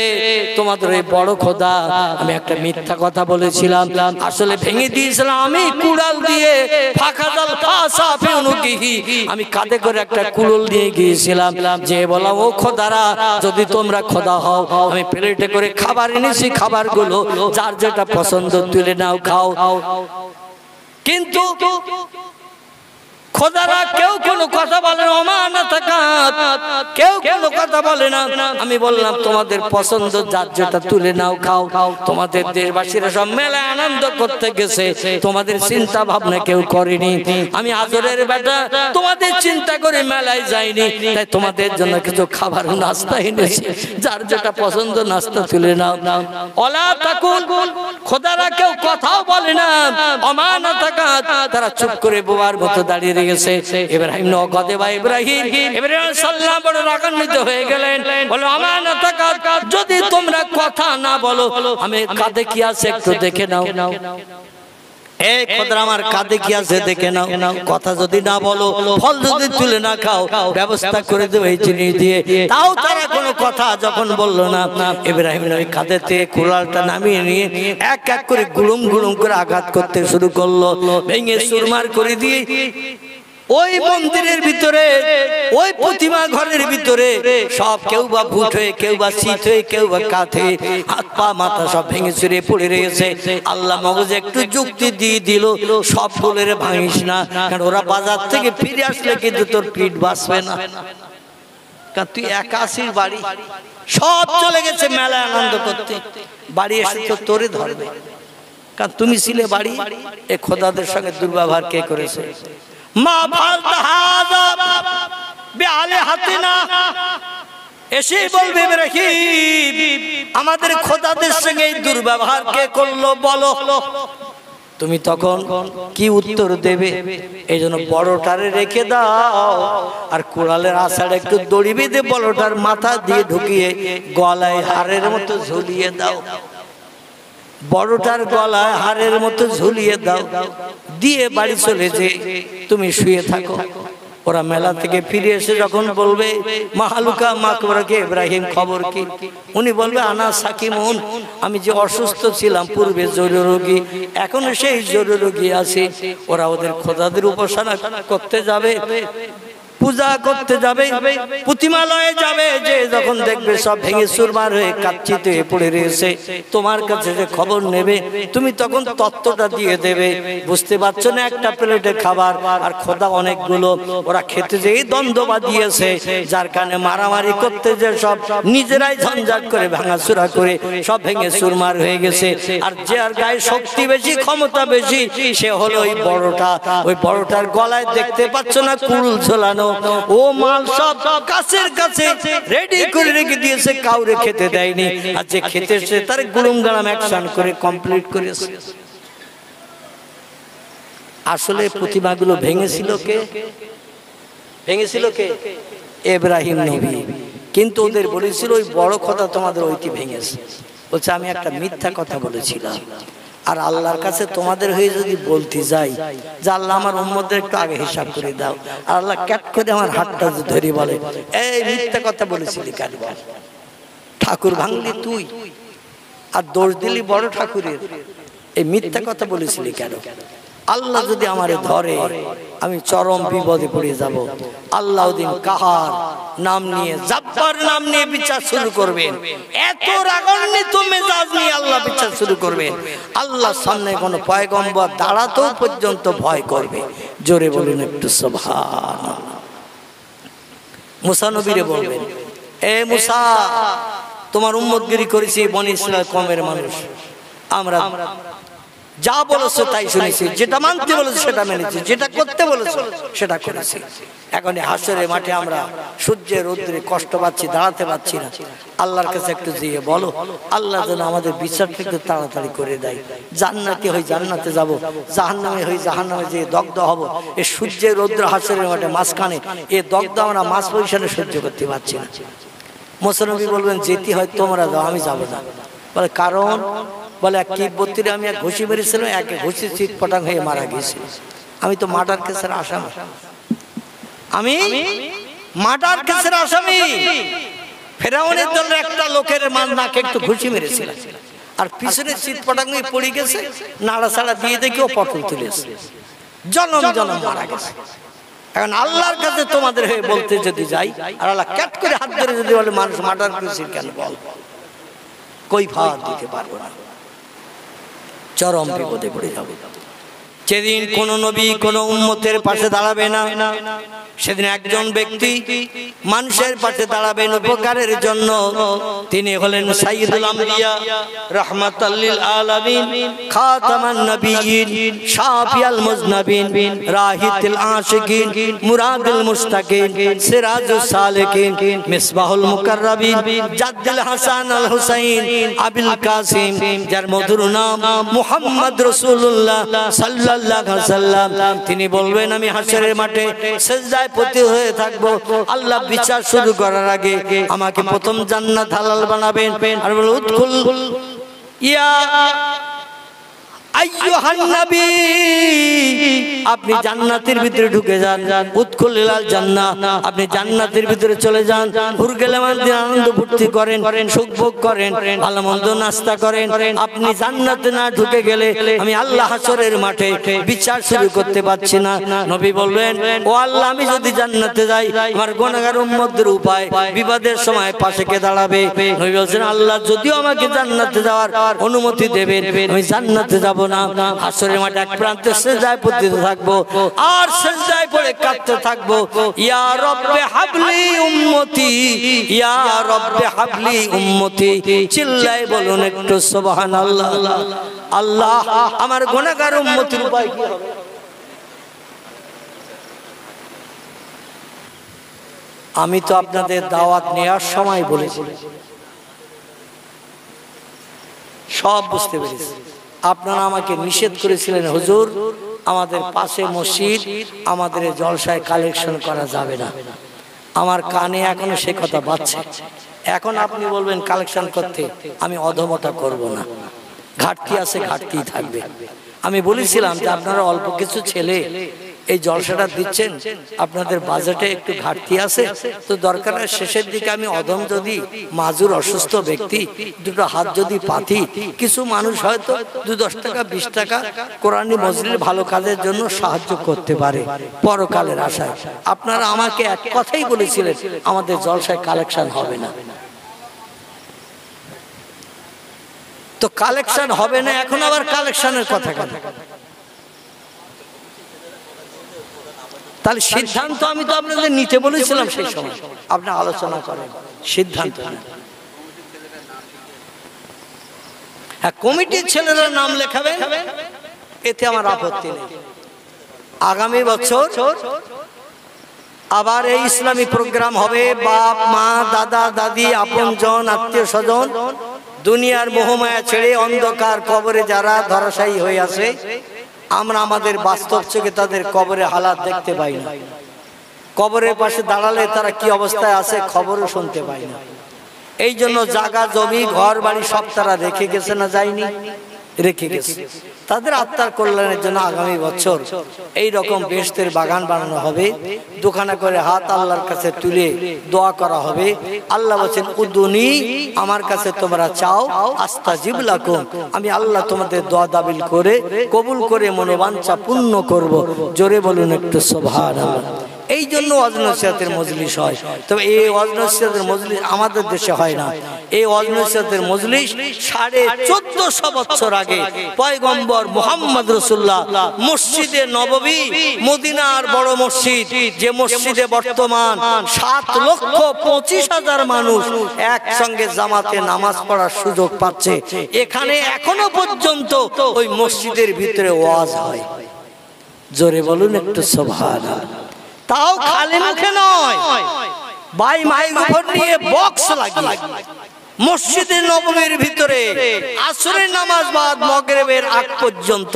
Speaker 1: তোমাদের এই বড় খোদা। আমি একটা মিথ্যা কথা বলেছিলাম, আসলে ভেঙে দিয়েছিলাম আমি কুড়াল দিয়ে। আমি কাঁধে করে একটা কুড়ুল নিয়ে গিয়েছিলাম, যে বললাম ও খোদারা যদি তোমরা খোদা হও, আমি প্লেটে করে খাবার এনেছি, খাবারগুলো যার যেটা পছন্দ তুলে নাও, খাও। কিন্তু খোদারা কেউ কোনো কথা বলে না, কেউ কোনো কথা বলে না। আমি বললাম তোমাদের পছন্দ যার যেটা তুলে নাও, খাও। তোমাদের দেশবাসীরা সব মেলায় আনন্দ করতে গেছে, তোমাদের চিন্তা ভাবনা কেউ করেনি। আমি হাজরের বেটা, তোমাদের চিন্তা করে মেলায় যাইনি, তাই তোমাদের জন্য কিছু খাবার নাস্তা এনেছি, যার যেটা পছন্দ নাস্তা তুলে নাও। ওলা তাকুল, খোদারা কেউ কথাও বলে না, অমানা তাকাত, তারা চুপ করে বোবার মতো দাঁড়িয়ে গেছে। ইব্রাহিম নগদে বা ইব্রাহিম সাল্লাম বড় রাগান্বিত হয়ে গেলেন, বলো আমানা তাকাত, যদি তোমরা কথা না বলো আমি কাঁধে কি আছে একটু দেখে নাও। এই খোদা আমার কাঁধে কি আছে দেখে নাও, কথা যদি না বলো, ফল যদি তুলে না খাও, ব্যবস্থা করে দেবো এই জিনিস দিয়ে। তাও তারা কোনো কথা যখন বললো না, ইব্রাহিম ওই কাঁধেতে কুড়ালটা নামিয়ে নিয়ে এক এক করে গুলুম গুলুম করে আঘাত করতে শুরু করলো, ভেঙে চুরমার করে দিয়ে ওই মন্দিরের ভিতরে, ওই প্রতিমা ঘরের ভিতরে সব কেউ বা ভূত হয়ে, কেউ বা শীত হয়ে, কেউ বা কাঁথে, হাত পা মাথা সব ভেঙে চুরে পড়ে রয়েছে। আল্লাহ মগজে একটু যুক্তি দিয়ে দিল, সব বলে ভাঙিস না, কারণ ওরা বাজার থেকে ফিরে আসলে কিন্তু তোর পিঠ বাঁচবে না। কারণ তুই একা আসিস, বাড়ি সব চলে গেছে মেলায় আনন্দ করতে, বাড়ি এসে তো তোরে ধরবে, কারণ তুমি ছিলে বাড়ি। এ খোদাদের সঙ্গে দুর্ব্যবহার কে করেছে? মা ফালতা হাযা বিআলিহাতিনা, এসেই বলবে ইব্রাহিম আমাদের খোদাদের সঙ্গে এই দুর্ব্যবহার কে করলো বলো। তুমি তখন কি উত্তর দেবে? এই জন্য বড়টারে রেখে দাও, আর কুড়ালের আষাঢ়ে একটু দড়ি বেঁধে বড়টার মাথা দিয়ে ঢুকিয়ে গলায় হারের মতো ঝুলিয়ে দাও, বড়টার গলায় হারের মতো ঝুলিয়ে দাও, দিয়ে বাড়ি চলে যে তুমি শুয়ে থাকো। ওরা মেলা থেকে ফিরে এসে যখন বলবে মাহালুকা মাকবরাকে ইব্রাহিম খবর কি, উনি বলবে আনা সাকিমুন, আমি যে অসুস্থ ছিলাম পূর্বে জরুরোগী, এখনো সেই জরুরোগী আছি। ওরা ওদের খোদাদের উপাসনা করতে যাবে, পূজা করতে যাবে, প্রতিমালয়ে যাবে, যে যখন দেখবে সব ভেঙে চুরমার হয়ে কাচ্চিত হয়ে পড়ে রয়েছে, তোমার কাছে যে খবর নেবে তুমি তখন তত্ত্বটা দিয়ে দেবে। বুঝতে পারছো না, একটা প্লেটে খাবার আর খোদা অনেকগুলো, ওরা খেতে যেই দ্বন্দ্ব বাঁধিয়েছে, যার কারণে মারামারি করতে যে সব নিজেরাই ঝঞ্ঝাট করে ভাঙাচুরা করে সব ভেঙে চুরমার হয়ে গেছে। আর যে আর গায়ে শক্তি বেশি, ক্ষমতা বেশি, সে হলো ওই বড়টা। ওই বড়টার গলায় দেখতে পাচ্ছ না কুড়ুল ঝোলানো, ও মাল সব কাছের কাছে রেডি করে রেখে দিয়েছে, কাউরে খেতে দেয়নি। আর যে খেতে এসে তার গুলুম গালাম অ্যাকশন করে কমপ্লিট করেছে। আসলে প্রতিমাগুলো ভেঙেছিল কে? ভেঙেছিল কে? ইব্রাহিম নবী। কিন্তু ওদের বলেছিল ওই বড় কথা তোমাদের ওইটি ভেঙেছে। বলছে আমি একটা মিথ্যা কথা বলেছিলাম, আর আল্লাহর কাছে তোমাদের হয়ে যদি বলতে যাই যে আল্লাহ আমার উম্মতদের একটু আগে হিসাব করে দাও, আর আল্লাহ ক্যাট করে আমার হাতটা ধরে বলে এই মিথ্যা কথা বলেছিলি কেন? ঠাকুর ভাঙলি তুই, আর দোষ দিলি বড় ঠাকুরের, এই মিথ্যা কথা বলেছিলি কেন? আল্লাহ যদি আমারে ধরে আমি চরম বিপদে পড়ে যাব। আল্লাহ দিন কাহার নাম নিয়ে, জাব্বার নাম নিয়ে বিচার শুরু করবেন, এত রাগান্বিত মেজাজ নিয়ে আল্লাহ বিচার শুরু করবেন। আল্লাহর সামনে কোনো পয়গম্বর দাঁড়াতেও পর্যন্ত ভয় করবে। জোরে বলুন একটু সুবহানাল্লাহ। মুসা নবীরে বলবেন, এ মুসা তোমার উম্মতগিরি করেছি বনি ইসরাইল কওমের মানুষ, আমরা যা বলেছো তাই শুনেছি, যেটা মানতে বলেছো সেটা মেনেছি, যেটা করতে বলেছো সেটা করেছি। এখন হাসরের মাঠে আমরা সূর্যের রৌদ্রে কষ্ট পাচ্ছি, দাঁড়াতে পাচ্ছি না। আল্লাহর কাছে একটু দিয়ে বলো আল্লাহ যেন আমাদের বিচারটা একটু তাড়াতাড়ি করে দেয়। জান্নাতি হই জান্নাতে যাব, জাহান্নামে হই জাহান্নামে যে দগ্ধ হব। এই সূর্যের রৌদ্র হাসরের মাঠে মাঝখানে এ দগ্ধ আমরা মাঝ পজিশনে সহ্য করতে পারছি না। মুসা নবী বলবেন যেতে হয় তোমরা যাও, আমি যাব না। বলে কারণ? বলে এক কিবতীরে আমি এক ঘুষি মেরেছিলাম, একে ঘুষি চিৎ পটাং হয়ে মারা গেছি। আমি তো মার্ডার কেসের আসামি, আমি মার্ডার কেসের আসামি। ফেরাউনের দলের একটা লোকের নাকে একটু ঘুষি মেরেছিল, আর পিছনে শীত পটাঙ্গি পড়ে গেছে, নাড়াচাড়া দিয়ে দেখেও পটল তুলেছে, জনম জনম মারা গেছে। এখন আল্লাহর কাছে তোমাদের হয়ে বলতে যদি যাই, আর আল্লাহ ক্যাট করে হাত ধরে যদি বলে মানুষ মার্ডার করেছে কেন, বল কই ভাত দিতে পারবো না, চরম বিপদে পড়ে যাবে। যেদিন কোন নবী কোন উম্মতের পাশে দাঁড়াবে না, সেদিন একজন ব্যক্তি মানুষের পাশে দাঁড়াবেন উপকারের জন্য, তিনি হলেন সাইয়্যিদুল আম্বিয়া রাহমাতাল লিল আলামিন, খাতামান নবিয়্যিন, শাফিয়াল মুজনাবিন, রাহিতুল আশিকিন, মুরাদুল মুশতাকিন, সিরাজুস সালিকিন, মিসবাহুল মুকাররাবিন, জাদ্দুল হাসান আল হুসাইন আবুল কাসিম, যার মধুর নাম মুহাম্মদ রাসূলুল্লাহ সাল্লাল্লাহু আলাইহি ওয়াসাল্লাম। তিনি বলবেন আমি হাশরের মাঠে সিজদায় পতি হয়ে থাকবো, আল্লাহ বিচার শুরু করার আগে আমাকে প্রথম জান্নাত হালাল বানাবেন, আর বলবেন উদখুল ইয়া আইয়ুহান নবী, আপনি জান্নাতের ভিতরে ঢুকে যান, উদখুল ইলাল জান্নাহ, আপনি জান্নাতের ভিতরে চলে যান, হুরগেলামান দিয়ে আনন্দ ফুর্তি করেন, সুখ ভোগ করেন, ভালো মন্দ নাস্তা করেন। আপনি জান্নাতে না ঢুকে গেলে আমি আল্লাহ হাশরের মাঠে বিচার শুরু করতে পারছি না। নবী বলবেন ও আল্লাহ, আমি যদি জান্নাতে যাই আমার গুনাহগার উম্মতদের উপায় বিপদের সময় পাশে কে দাঁড়াবে? নবী বলেন আল্লাহ যদিও আমাকে জান্নাতে যাওয়ার অনুমতি দেবেন, আমি জান্নাতে যাব না। হাশরের মাঠে এক প্রান্তে সিজদায় পতিত থাকবো, আর সিজদায় পড়ে কাঁদতে থাকবো, ইয়া রব্বে হাবলি উম্মতি, ইয়া রব্বে হাবলি উম্মতি। চিল্লায় বলুন একটু সুবহানাল্লাহ। আল্লাহ আমার গুনাহগার উম্মতের উপায় কি হবে? আমি তো আপনাদের দাওয়াত নেওয়ার সময় বলেছি, সব বুঝতে পেরেছি। আপনারা আমাকে নিষেধ করেছিলেন হুজুর আমাদের পাশে মসজিদ, আমাদের জলসায় কালেকশন করা যাবে না। আমার কানে এখনো সে কথা বাজছে। এখন আপনি বলবেন কালেকশন করতে, আমি অধমতা করব না। ঘাটতি আছে, ঘাটতি থাকবে। আমি বলেছিলাম যে আপনারা অল্প কিছু ছেলে এই জলসাটা দিচ্ছেন, আপনাদের বাজেটে একটু ঘাটতি আছে, তো দরকার শেষের দিকে আমি অধম যদি মাজুর অসুস্থ ব্যক্তি দুটো হাত যদি পাতি, কিছু মানুষ হয়তো 2-10 টাকা 20 টাকা কোরআনী মজলিসের ভালো কাজের জন্য সাহায্য করতে পারে পরকালের আশায়। আপনারা আমাকে এক কথাই বলেছিলেন আমাদের জলসায় কালেকশন হবে না, তো কালেকশন হবে না, এখন আবার কালেকশনের কথা কেন? তাহলে সিদ্ধান্ত আমি তো আপনাদের নিতে বলেছিলাম, সেই সময় আপনি আলোচনা করেন, সিদ্ধান্ত হ্যাঁ কমিটির ছেলেরা নাম লেখাবেন, এতে আমার আপত্তি নেই। আগামী বছর আবার এই ইসলামী প্রোগ্রাম হবে। বাপ মা দাদা দাদি আপনজন আত্মীয় স্বজন দুনিয়ার মোহমায়া ছেড়ে অন্ধকার কবরে যারা ধরাশায়ী হয়ে আছে, আমরা আমাদের বাস্তব চোখে তাদের কবরে হালাত দেখতে পাই না। কবরের পাশে দাঁড়ালে তারা কি অবস্থায় আছে খবরও শুনতে পাই না। এই জন্য জায়গা জমি ঘর বাড়ি সব তারা রেখে গেছে না যায়নি, রেখে গেছে। তাদের আত্মার কল্যাণের জন্য আগামী বছর এই রকম বেহেশতের বাগান বানানো হবে, দোকানে করে হাত আল্লাহর কাছে তুলে দোয়া করা হবে। আল্লাহ বলেন উদুনি, আমার কাছে তোমরা চাও, আস্তাজিব লাকুম, আমি আল্লাহ তোমাদের দোয়া দাবিল করে কবুল করে মনোবাঞ্ছা পূর্ণ করব। জোরে বলুন একটু সুবহানাল্লাহ। এই জন্য ওয়াজ নসিহতের মজলিস হয়। তবে এই ওয়াজ নসিহতের মজলিস আমাদের দেশে হয় না। এই ওয়াজ নসিহতের মজলিস 1450 বছর আগে পয়গম্বর মুহাম্মদ রাসূলুল্লাহ মসজিদে নববী, মদিনার বড় মসজিদ, যে মসজিদে বর্তমান 7,25,000 মানুষ একসঙ্গে জামাতে নামাজ পড়ার সুযোগ পাচ্ছে, এখানে এখনো পর্যন্ত ওই মসজিদের ভিতরে ওয়াজ হয়। জোরে বলুন একটু সুবহানাল্লাহ। তাও খালি মুখে নয়, ভাই মাইক্রোফোন নিয়ে বক্স লাগিয়ে মসজিদে নববীর ভিতরে আসরের নামাজ বাদ মাগরিবের আগ পর্যন্ত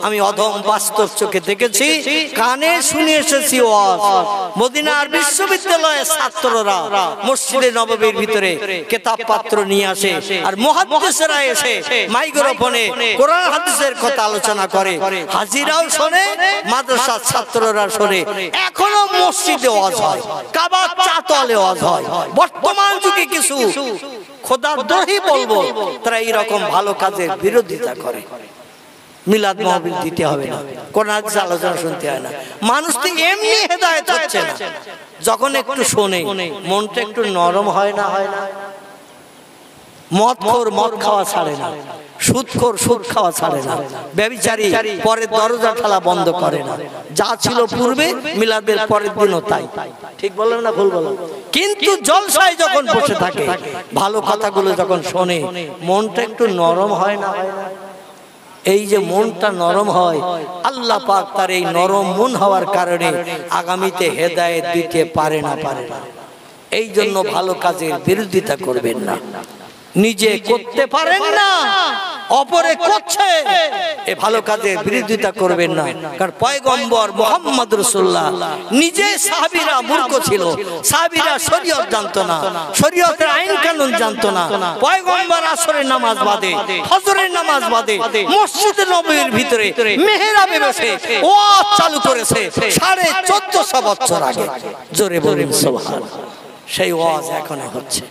Speaker 1: আমি অধম বাস্তব চোখে দেখেছি, কানে শুনে এসেছি ওয়াজ। মদিনার বিশ্ববিদ্যালয়ের ছাত্ররা মসজিদে নববীর ভিতরে কিতাব পত্র নিয়ে আসে, আর মুহাদ্দিসরা এসে মাইক্রোফোনে কোরআন হাদিসের কথা আলোচনা করে। হাজিরাও শোনে, মাদ্রাসার ছাত্ররা শোনে। এখনো মসজিদে ওয়াজ হয়, কাবার চাতলে ওয়াজ হয়। বর্তমান যুগে কিছু খোদাদ্রোহী বলবো, তারা এইরকম ভালো কাজের বিরোধিতা করে। মিলাদ মাহফিল দিতে হবে না, কোরআন হাদিস আলোচনা শুনতে হয় না। মানুষ তো এমনি হেদায়েত হচ্ছে না, যখন একটু শোনে মনটা একটু নরম হয় না? হয় না? মদখোর মদ খাওয়া ছাড়ে না, সুদখোর সুদ খাওয়া ছাড়ে না, ব্যভিচারী পরে দরজা ঠেলা বন্ধ করে না। যা ছিল পূর্বে মিলাদের পরের দিনও তাই। ঠিক বললাম না ভুল বললাম? কিন্তু জলসায় যখন বসে থাকে, ভালো কথাগুলো যখন শোনে, মনটা একটু নরম হয় না? হয় না? এই যে মনটা নরম হয়, আল্লাহ পাক তার এই নরম মন হওয়ার কারণে আগামীতে হেদায়েত দিতে পারে না। এই জন্য ভালো কাজের বিরোধিতা করবেন না। নিজে করতে পারেন না, অপরে করছে, এ ভালো কাজের বিরোধিতা করবেন না। কারণ পয়গম্বর মুহাম্মদ রাসূলুল্লাহ নিজে, সাহাবীরা মূর্খ ছিল, সাহাবীরা শরীয়ত জানতো না, শরীয়তের আইন কানুন জানতো না। পয়গম্বর আসরের নামাজ বাদে, ফজরের নামাজ বাদে মসজিদে নববীর ভিতরে মেহরাবে বসে ওয়াজ চালু করেছে 1450 বছর আগে। জোরে বলুন সুবহানাল্লাহ। সেই ওয়াজ এখনো হচ্ছে।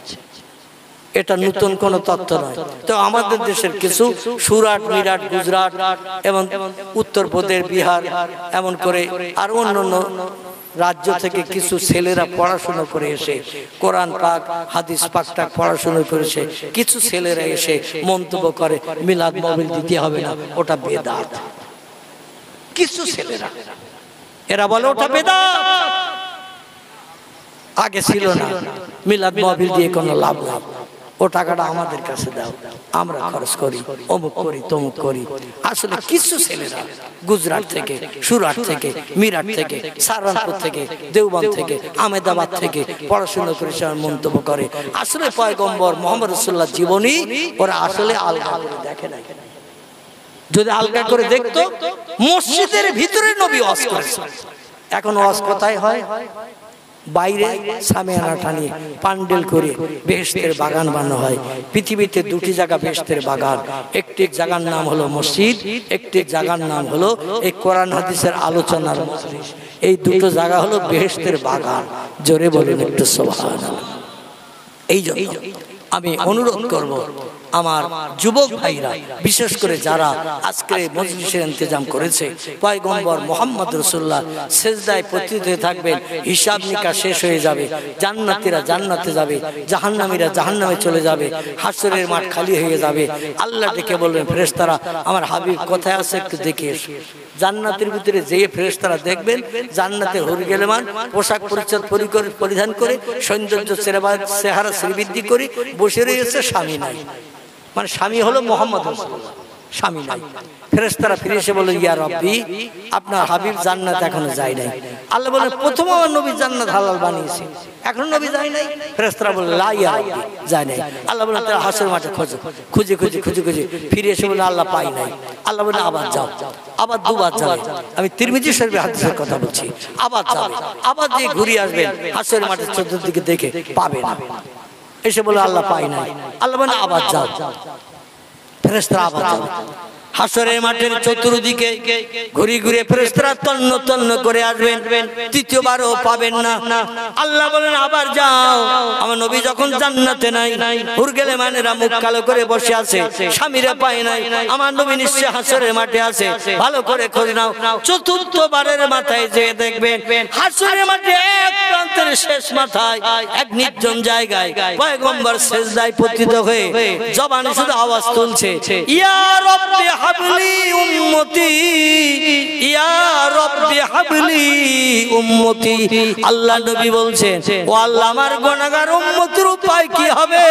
Speaker 1: এটা নতুন কোন তথ্য নয়। তো আমাদের দেশের কিছু সুরাট, মিরাট, গুজরাট এবং উত্তরপ্রদেশ, বিহার, এমন করে আর অন্যান্য রাজ্য থেকে কিছু ছেলেরা পড়াশোনা করে এসে কোরআন পাক, হাদিস পাকটা পড়াশোনা করেছে। কিছু ছেলেরা এসে মন্তব্য করে মিলাদ মাহফিল দিতে হবে না, ওটা বেদাত। কিছু ছেলেরা এরা বলে ওটা বেদাত, আগে ছিল না। মিলাদ মাহফিল দিয়ে কোনো লাভ নাই, ও টাকাটা আমাদের কাছে দাও, আমরা খরচ করি, অমুক করি, তমুক করি। আসলে কিছু ছেলেরা গুজরাট থেকে, সুরাট থেকে, মিরাট থেকে, সাহারানপুর থেকে, দেওবন্দ থেকে, আহমেদাবাদ থেকে পড়াশোনা করে মন্তব্য করে। আসলে পয়গম্বর মুহাম্মদ রাসূলুল্লাহ জীবনী ওরা আসলে আলগা করে দেখে নাই। যদি আলগা করে দেখতো, মসজিদের ভিতরে নবী ওয়াজ করেছে। এখন ওয়াজ কোথায় হয়? বাইরে সামিয়ানা টানিয়ে পান্ডেল করে বেহেশতের বাগান বানানো হয়। পৃথিবীতে দুটি জায়গা বেহেশতের বাগান, একটি জায়গার নাম হলো মসজিদ, একটি জায়গার নাম হলো এই কোরআন হাদিসের আলোচনার মজলিস। এই দুটো জায়গা হলো বেহেশতের বাগান। জোরে বলেন একটু সুবহানাল্লাহ। এই জন্য আমি অনুরোধ করব আমার যুবক ভাইরা, বিশেষ করে যারা আজকে মজলিসের ইন্তজাম করেছে, পয়গম্বর মুহাম্মদ রাসূলুল্লাহ সিজদায় পতিত হয়ে থাকবেন। হিসাব নিকাশ শেষ হয়ে যাবে, জান্নাতীরা জান্নাতে যাবে, জাহান্নামীরা জাহান্নামে চলে যাবে, হাসরের মাঠ খালি হয়ে যাবে। আল্লাহ ডেকে বলবেন, ফেরেশতারা আমার হাবিব কোথায় আছে একটু দেখে এসো। জান্নাতের ভিতরে যেয়ে ফেরেশতারা দেখবেন জান্নাতে হুরগেলেমান পোশাক পরিচ্ছদ পরিধান করে, সৌন্দর্য চেহারা শ্রীবৃদ্ধি করে বসে রয়েছে, স্বামী নাই। মানে স্বামী হলো মুহাম্মদ রাসূলুল্লাহ, স্বামী নাই। ফেরেশতারা ফিরে এসে বলে, ইয়া রাব্বি, আপনার হাবিব জান্নাত এখনো যায় নাই। আল্লাহ বলেন, প্রথম আমার নবী জান্নাত হালাল বানিয়েছে, এখনো নবী যায় নাই। ফেরেশতারা বলে, লা ইয়া রাব্বি, যায় নাই। আল্লাহ বলেন, তারা হাসর মাঠে খোঁজো, খুঁজে খুঁজে খুঁজে খুঁজে ফিরে এসে বলে, আল্লাহ পাই নাই। আল্লাহ বলে, আবার যাও, আবার দুবার যাবে। আমি তিরমিজি শরীফের হাদিসের কথা বলছি। আবার যাবে, আবার যে ঘুরে আসবেন, হাসর মাঠের চতুর্দিকে দেখে পাবে না। এসে বলে, আল্লাহ পাই নাই। আল্লাহ বলে, আবার যাও। ফেরেশতারা আবার যাবে, হাসরের মাঠের চতুর্দিকে ঘুরে ঘুরে ফেরেশতারা তন্ন তন্ন করে আসবেন, তৃতীয়বারও পাবেন না। আল্লাহ বলেন, আবার যাও। আমার নবী যখন জান্নাতে নাই, হুরগেলেমানেরা মুখ কালো করে বসে আছে, স্বামীরা পায় নাই, আমার নবী নিশ্চয় হাসরের মাঠে আছে, ভালো করে খোঁজ নাও। চতুর্থবারের মাথায় যেয়ে দেখবেন, হাসরের মাঠে এক প্রান্তের শেষ মাথায় এক নির্জন জায়গায় পয়গম্বর সিজদায় পতিত হয়ে জবানে শুধু আওয়াজ তুলছে, ইয়া রাব্বি হাবলি উম্মতি, ইয়া রাব্বি হাবলি উম্মতি। আল্লাহ নবী বলছেন, ও আল্লাহ, আমার গুনাহগার উম্মতের উপায় কি হবে?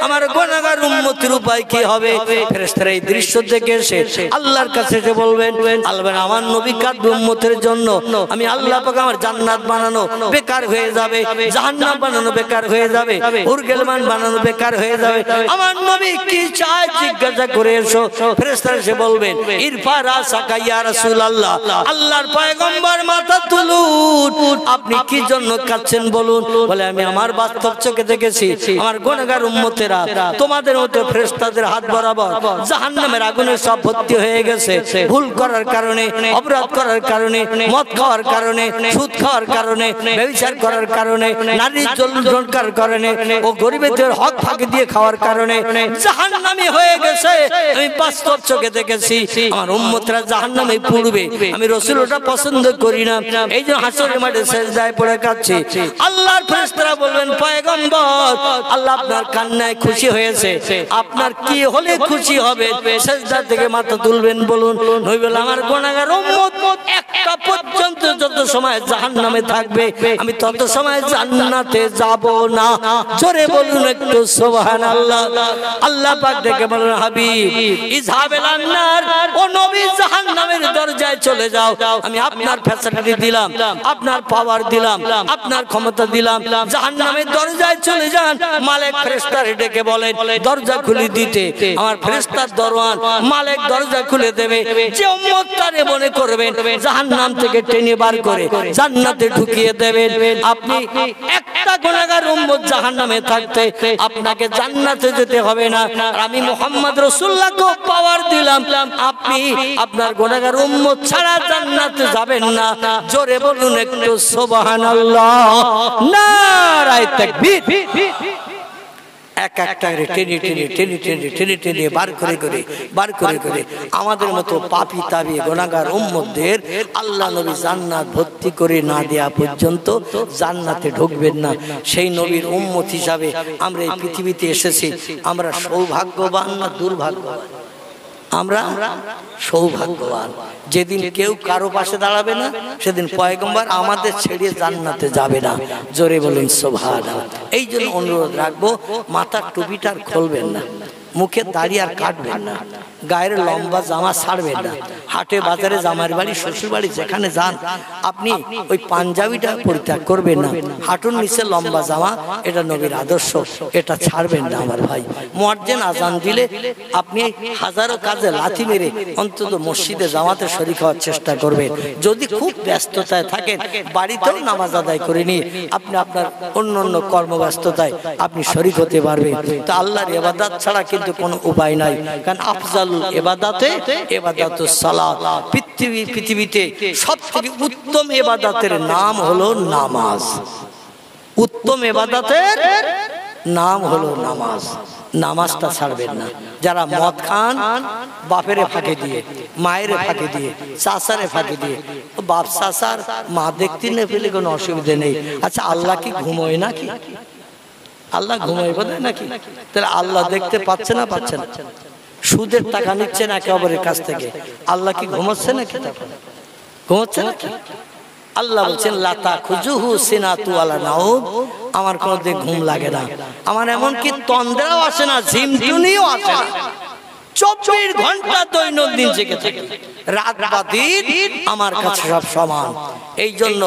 Speaker 1: আমার গুনাহগার উম্মতের উপায় কি হবে? ফেরেশতারা এই দৃশ্য দেখে এসে আল্লাহর কাছে যে বলবেন, আল্লাহ আমার নবী কাঁদবে উম্মতের জন্য, আমি আল্লাহ পাক আমার জান্নাত বানানো বেকার হয়ে যাবে, জাহান্নাম বানানো বেকার হয়ে যাবে, উরগেলমান বানানো বেকার হয়ে যাবে, আমার নবী কি চায় জিজ্ঞাসা করে এসো। ফেরেশতারা এসে বলবেন, ইরফা রাসাকা ইয়া রাসূলুল্লাহ, আল্লাহর পয়গম্বর মাথা তুলুন, আপনি কি জন্য কাঁদছেন বলুন। বলে আমি আমার বাস্তব চোখে দেখেছি আমার গুনাহগার উম্মতেরা তোমাদের মতো ফেরেশতাদের হাত বরাবর জাহান্নামের আগুনে সব ভর্তি হয়ে গেছে, ভুল করার কারণে, অপরাধ করার কারণে, মদ খাওয়ার কারণে, সুদ খাওয়ার কারণে, ব্যভিচার করার কারণে, নারী জুলুম করার কারণে, ও গরিবদের হক ফাঁকি দিয়ে খাওয়ার কারণে জাহান্নামী হয়ে গেছে। আমি বাস্তব চোখে দেখেছি আমার উম্মতরা জাহান্নামে পড়বে। আমি রাসূল ওটা পছন্দ করি না, এই যে হাসরের মাঠে সিজদায় পড়ে কাঁদছি। আল্লাহর ফেরেশতারা বলবেন, পয়গম্বর আল্লাহ আপনার কান্নায় খুশি হয়েছে, আপনার কি হলে খুশি হবে? সিজদা থেকে মাথা তুলবেন বলুন। নবী বলে, আমার গুনাহগার উম্মত একটা পর্যন্ত যত সময় জাহান্নামে থাকবে আমি তত সময় জান্নাতে যাব না। জোরে বলুন একটু সুবহানাল্লাহ। আল্লাহ পাক ডেকে বলেন, হাবিব ইযহাবিল আন্নার, ও নবী জাহান্নামের দরজায় চলে যাও, আমি আপনার ফ্যাসিলিটি দিলাম, আপনার পাওয়ার দিলাম, আপনার ক্ষমতা দিলাম, জাহান্নামের দরজায় চলে যান। মালিক ফেরেশতারে ডেকে বলেন দরজা খুলে দিতে। আমার ফেরেশতার দরওয়ান মালিক দরজা খুলে দেবে। যে উম্মতটারে মনে করবেন জাহান্নাম থেকে টেনে বার করে জান্নাতে ঢুকিয়ে দেবেন। আপনি একটা গুনাহগার উম্মত জাহান্নামে থাকতে আপনাকে জান্নাতে যেতে হবে না, আমি মুহাম্মদ রাসূলুল্লাহকে পাওয়ার দিলাম, আপনি আপনার গুনাহগার উম্মত ছাড়া জান্নাতে যাবেন না। জোরে বলুন একটু সুবহানাল্লাহ, নারায়ে তাকবীর। এক একটা টেনে টেনে টেনে টেনে টেনে টেনে বার করে করে আমাদের মতো পাপী তাবি গুনাহগার উম্মতদের আল্লাহ নবী জান্নাত ভর্তি করে না দেয়া পর্যন্ত জান্নাতে ঢুকবেন না। সেই নবীর উম্মত হিসাবে আমরা এই পৃথিবীতে এসেছি। আমরা সৌভাগ্যবান না দুর্ভাগ্যবান? আমরা সৌভাগ্যবান। যেদিন কেউ কারো পাশে দাঁড়াবে না সেদিন পয়গম্বর আমাদের ছেড়ে জান্নাতে যাবে না। জোরে বলুন সুবহানাল্লাহ। এই জন্য অনুরোধ রাখবো, মাথার টুপিটার খুলবেন না, মুখে দাড়ি আর কাটবেন না, গায়ের লম্বা জামা ছাড়বেন না, হাটে বাজারে জামার বাড়ি শ্বশুর বাড়ি যেখানে যান আপনি ওই পাঞ্জাবিটা পরিত্যাগ করবেন না। হাঁটুর নিচে লম্বা জামা, এটা নবীর আদর্শ, এটা ছাড়বেন না আমার ভাই। মুয়াজ্জিন আজান দিলে আপনি হাজারো কাজে লাথি মেরে অন্তত মসজিদে জামাতে শরীক হওয়ার চেষ্টা করবেন। যদি খুব ব্যস্ততায় থাকেন বাড়িতেও নামাজ আদায় করে নিয়ে আপনি আপনার অন্য কর্মব্যস্ততায় আপনি শরীক হতে পারবেন। তো আল্লাহর ইবাদত ছাড়া কিন্তু কোনো উপায় নাই। কারণ আফজালুল ইবাদাতে ইবাদাতুস সালাত। পৃথিবীতে সবথেকে উত্তম ইবাদতের নাম হলো নামাজ। উত্তম ইবাদতের নাম হলো নামাজ। নামাজটা ছাড়বেন না। যারা মদ খান বাপের ফাঁকে দিয়ে, মায়ের ফাঁকে দিয়ে, চাচারে ফাঁকে দিয়ে, বাপ চাচার মা দেখতে না পেলে কোনো অসুবিধা নেই। আচ্ছা আল্লাহ কি ঘুমোয় নাকি? আল্লাহ ঘুমোয় বোধ হয় নাকি? তাহলে আল্লাহ দেখতে পাচ্ছে না? পাচ্ছে না। সুদের টাকা নিচ্ছে না একে অপরের কাছ থেকে, আল্লাহ কি ঘুমাচ্ছে নাকি? ঘুমাচ্ছে নাকি? আল্লাহ বলছেন লাতা খুজুহু সিনাতু ওয়ালা নাউম, আমার কোনোদিন ঘুম লাগে না, আমার এমনকি তন্দ্রাও আসে না, ঝিমটুনিও আসে না। 24 ঘন্টা দৈনন্দিন জেগে থাকি, রাত বা দিন আমার কাছে সব সমান। এই জন্য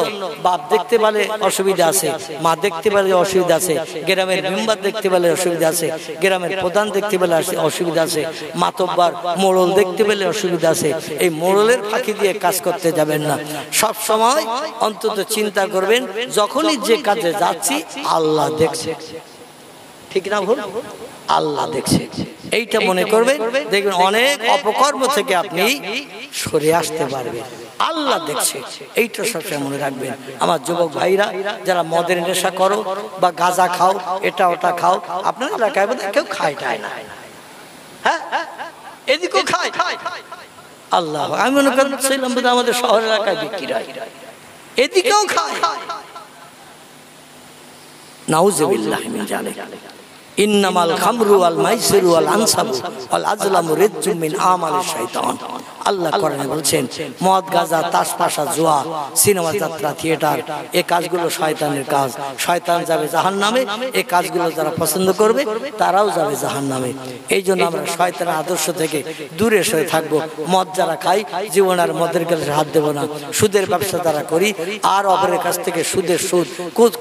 Speaker 1: বাপ দেখতে পেলে অসুবিধা আছে, মা দেখতে পেলে অসুবিধা আছে, গ্রামের মেম্বার দেখতে পেলে অসুবিধা আছে, গ্রামের প্রধান দেখতে পেলে অসুবিধা আছে, মাতব্বার মোড়ল দেখতে পেলে অসুবিধা আছে। এই মোড়লের ফাঁকি দিয়ে কাজ করতে যাবেন না। সব সময় অন্তত চিন্তা করবেন যখনই যে কাজে যাচ্ছি আল্লাহ দেখছে, ঠিক না ভুল? আল্লাহ দেখছে, এইটা মনে করবেন। দেখবেন অনেক অপকর্ম থেকে আপনি সরে আসতে পারবেন। আল্লাহ দেখছে, এইটা সবসময় মনে রাখবেন। আমার যুবক ভাইরা যারা মদের নেশা করো বা গাঁজা খাও, এটা ওটা খাও, আপনার এলাকায় বোধহয় কেউ খায় না, হ্যাঁ এদিকেও খায়। আল্লাহ, আমি মনে করছিলাম বোধহয় আমাদের শহর এলাকায় বিক্রি হয়, এদিকেও খায়। নাউযুবিল্লাহ মিন যালিক। ইন্নামাল খামরু ওয়াল মাইসিরু ওয়াল আনসাবু ওয়াল আজলামু রিজ্জুম মিন আমালিশ শাইতান। আল্লাহ কোরআনে বলছেন মদ গাঁজা তাসপাশা জুয়া সিনেমা যাত্রা থিয়েটার এই কাজগুলো শয়তানের কাজ। শয়তান যাবে জাহান্নামে। এই কাজগুলো যারা পছন্দ করবে তারাও যাবে জাহান্নামে। এই জন্য আমরা শয়তানের আদর্শ থেকে দূরে সরে থাকবো। মদ যারা খাই জীবন আর মদের কাছে হাত দেবো না। সুদের ব্যবসা যারা করি আর অপরের কাছ থেকে সুদের সুদ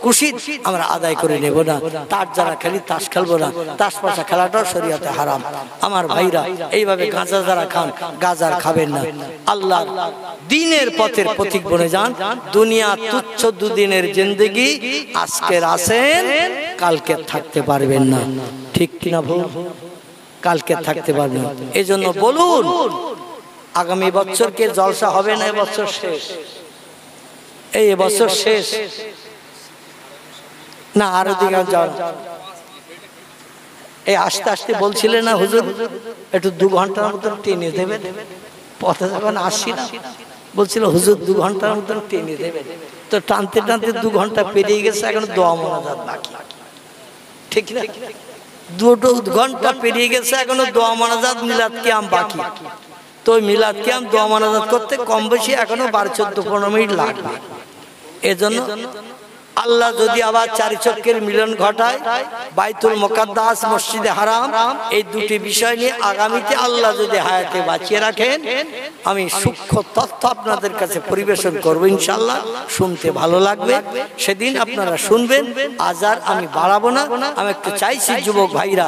Speaker 1: কুশিদ আমরা আদায় করে নেব না। তার যারা খেলি তাস খেলবো না। তাস পাশা খেলাটাও শরীয়তে হারাম। আমার ভাইরা এইভাবে গাঁজা যারা খান গাঁজার খাবেন না। আল্লাহ দিনের পথের পথিক বনে যান। দুনিয়া তুচ্ছ দুদিনের জিন্দেগি। আজকের আছেন কালকে থাকতে পারবেন না। ঠিক কিনা ভুল? কালকে থাকতে পারবেন না। এই জন্য বলুন আগামী বছরকে জলসা হবে না। এবছর শেষ। এই বছর শেষ না আরো দিকে যাও। এই আস্তে আস্তে বলছিলেন না হুজুর একটু 2 ঘন্টার মতন টেনে দেবেন। পথে যখন আসছি না বলছিল হুজুর 2 ঘন্টার মতন টেনে দেবেন। তো টানতে টানতে 2 ঘন্টা পেরিয়ে গেছে। এখন দোয়া মোনাজাত বাকি। ঠিক না? 2 ঘন্টা পেরিয়ে গেছে। এখনো দোয়া মোনাজাত মিলাদ কিয়াম বাকি। তো মিলাদ কিয়াম দোয়া মোনাজাত করতে কম বেশি এখনো 12-14-15 মিনিট লাগবে। এজন্য আল্লাহ যদি আবার 4 চক্রের মিলন ঘটায় বাইতুল মুকাদ্দাস মসজিদে হারাম এই দুটি বিষয় নিয়ে আগামীতে আল্লাহ যদি হায়াতে বাঁচিয়ে রাখেন আমি সূক্ষ্ম তথ্য আপনাদের কাছে পরিবেশন করব ইনশাআল্লাহ। শুনতে ভালো লাগবে সেদিন আপনারা শুনবেন। আজ আর আমি বাড়াবো না। আমি একটু চাইছি যুবক ভাইরা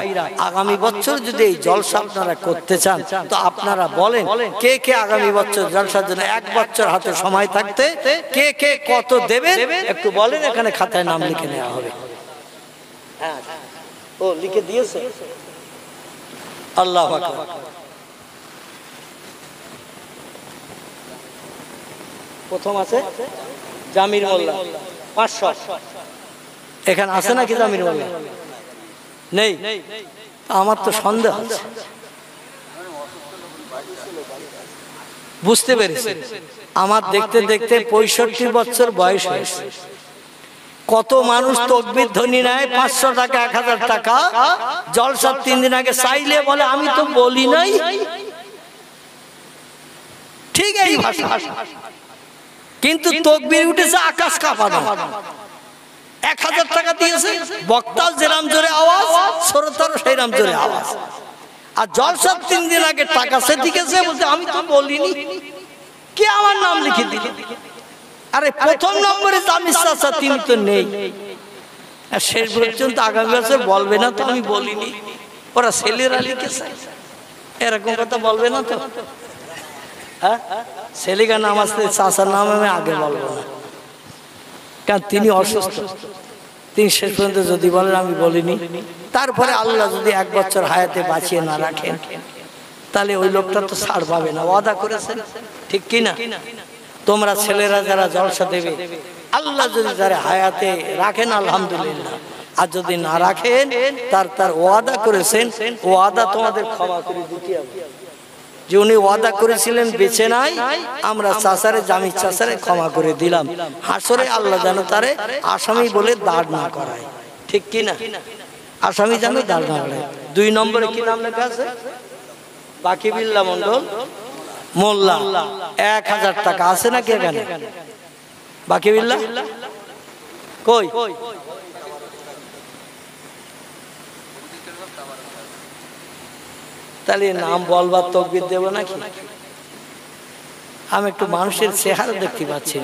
Speaker 1: আগামী বছর যদি এই জলসা আপনারা করতে চান তো আপনারা বলেন কে কে আগামী বছর জলসার জন্য 1 বছর হাতে সময় থাকতে কে কে কত দেবেন একটু বলেন। এখানে খাতায় নাম লিখে নেওয়া হবে। হ্যাঁ ও লিখে দিয়েছে। আল্লাহু আকবার। প্রথম আছে জামির মোল্লা 500। এখানে আছে নাকি জামির মোল্লা? নেই। আমার তো সন্দেহ আছে। বুঝতে পেরেছি আমার দেখতে দেখতে 65 বছর বয়স হয়েছে। কত মানুষ তকবীর ধ্বনি নেয় 500 টাকা 1000 টাকা জলসার 3 দিন আগে চাইলে বলে আমি তো বলি নাই। ঠিক এই ভাষা কিন্তু তকবীর উঠেছে আকাশ কাঁপানো। 1000 টাকা দিয়েছে বক্তাও যেরাম জোরে আওয়াজ শ্রোতারও সেইরাম জোরে আওয়াজ। আর জলসার 3 দিন আগে টাকা সে দিয়েছে বলতে আমি তো বলিনি। কে আমার নাম লিখে দিল? আরে প্রথম নম্বরে জামির চাচা তিনি তো নেই। শেষ পর্যন্ত আগামী বছর বলবে না তো আমি বলিনি। ওরা ছেলেরা লিখেছে এরকম কথা বলবে না তো। হ্যাঁ ছেলেকা নাম আসলে চাচার নাম আমি আগে বলবো না কারণ তিনি অসুস্থ। তিনি শেষ পর্যন্ত যদি বলেন আমি বলিনি তারপরে আল্লাহ যদি 1 বছর হায়াতে বাঁচিয়ে না রাখেন তাহলে ওই লোকটা তো ছাড় পাবে না। ওয়াদা করেছেন ঠিক কিনা? তোমরা ছেলেরা যারা জলসা দেবে আল্লাহ যদি যারা হায়াতে রাখেন আলহামদুলিল্লাহ। আর যদি না রাখেন তার ওয়াদা করেছেন ওয়াদা তোমাদের ক্ষমা করে দিতে হবে। যে উনি ওয়াদা করেছিলেন বেঁচে নাই আমরা চাচারে জামির চাচারে ক্ষমা করে দিলাম। হাসরে আল্লাহ যেন তারে আসামি বলে দাঁড় না করায়। ঠিক কিনা? আসামি যেন দাঁড় না করায়। 2 নম্বরে কি নাম লেখা আছে? বাকিবিল্লাহ মন্ডল মোল্লা 1000 টাকা আছে নাকি এখানে? বাকিবিল্লাহ কই? তাহলে নাম বলবার তকবীর দেব নাকি? আমি একটু মানুষের চেহারা দেখতে পাচ্ছি।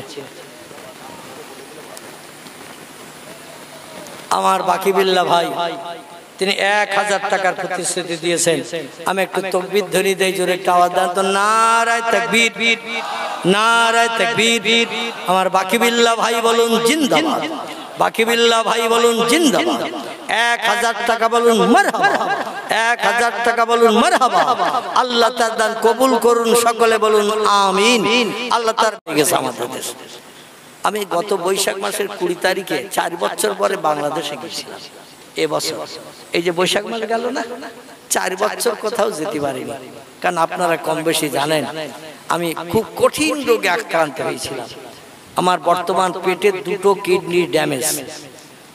Speaker 1: আমার বাকিবিল্লাহ ভাই তিনি 1000 টাকার প্রতিশ্রুতি দিয়েছেন। আমি একটু তাকবীর ধ্বনি দেই জোরে একটা আওয়াজ দেন তো নারায়ে তাকবীর নারায়ে তাকবীর। আমার বাকিবিল্লাহ ভাই বলুন জিন্দাবাদ। বাকিবিল্লাহ ভাই বলুন জিন্দাবাদ। 1000 টাকা বলুন মারহাবা। 1000 টাকা বলুন মারহাবা। আল্লাহ তার দান কবুল করুন সকলে বলুন আমিন। আল্লাহ তার গেছে আমাদের দেশ। আমি গত বৈশাখ মাসের 20 তারিখে 4 বছর পরে বাংলাদেশে গেছিলাম। এবছর এই যে বৈশাখ মাস গেল না 4 বছর কোথাও যেতে পারিনি। কারণ আপনারা কম বেশি জানেন আমি খুব কঠিন রোগে আক্রান্ত হয়েছিলাম। আমার বর্তমান পেটে 2টো কিডনি ড্যামেজ।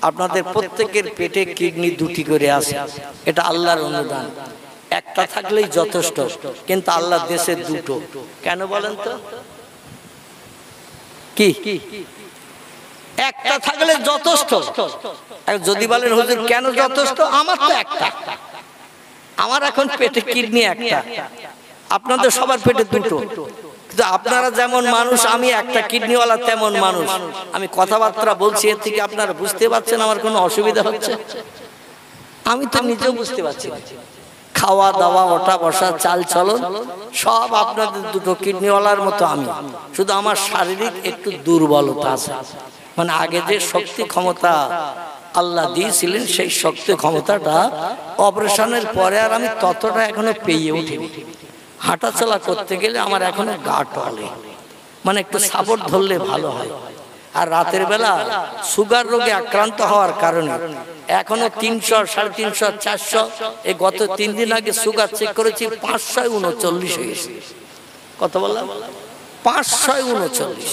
Speaker 1: আপনাদের প্রত্যেকের পেটে কিডনি 2টি করে আছে। এটা আল্লাহর অনুদান। একটা থাকলেই যথেষ্ট, কিন্তু আল্লাহ দেশে দুটো। কেন বলেন তো? কি একটা থাকলে যথেষ্ট? যদি বলেন হুজুর কেন যথেষ্ট, আমার তো একটা, আমার এখন পেটে কিডনি একটা, আপনাদের সবার পেটে দুটো, কিন্তু আপনারা যেমন মানুষ, আমি একটা কিডনিওয়ালা তেমন মানুষ। আমি কথাবার্তা বলছি, এর থেকে আপনারা বুঝতে পারছেন আমার কোনো অসুবিধা হচ্ছে? আমি তো নিজেও বুঝতে পারছি, খাওয়া দাওয়া, ওঠা বসা, চাল চলন সব আপনাদের দুটো কিডনিওয়ালার মতো আমি, শুধু আমার শারীরিক একটু দুর্বলতা আছে। মানে আগে যে শক্তি ক্ষমতা আল্লাহ দিয়েছিলেন, সেই শক্তি ক্ষমতাটা অপারেশনের পরে আর আমি ততটা এখনো পেয়ে উঠিনি। হাঁটা চলা করতে গেলে আমার এখনো গা টলে, মানে একটু সাপোর্ট ধরলে ভালো হয়। আর রাতের বেলা সুগার রোগে আক্রান্ত হওয়ার কারণে এখনো 300, 350, 400, এই গত 3 দিন আগে সুগার চেক করেছি 539 হয়েছে। কত বললাম? 539।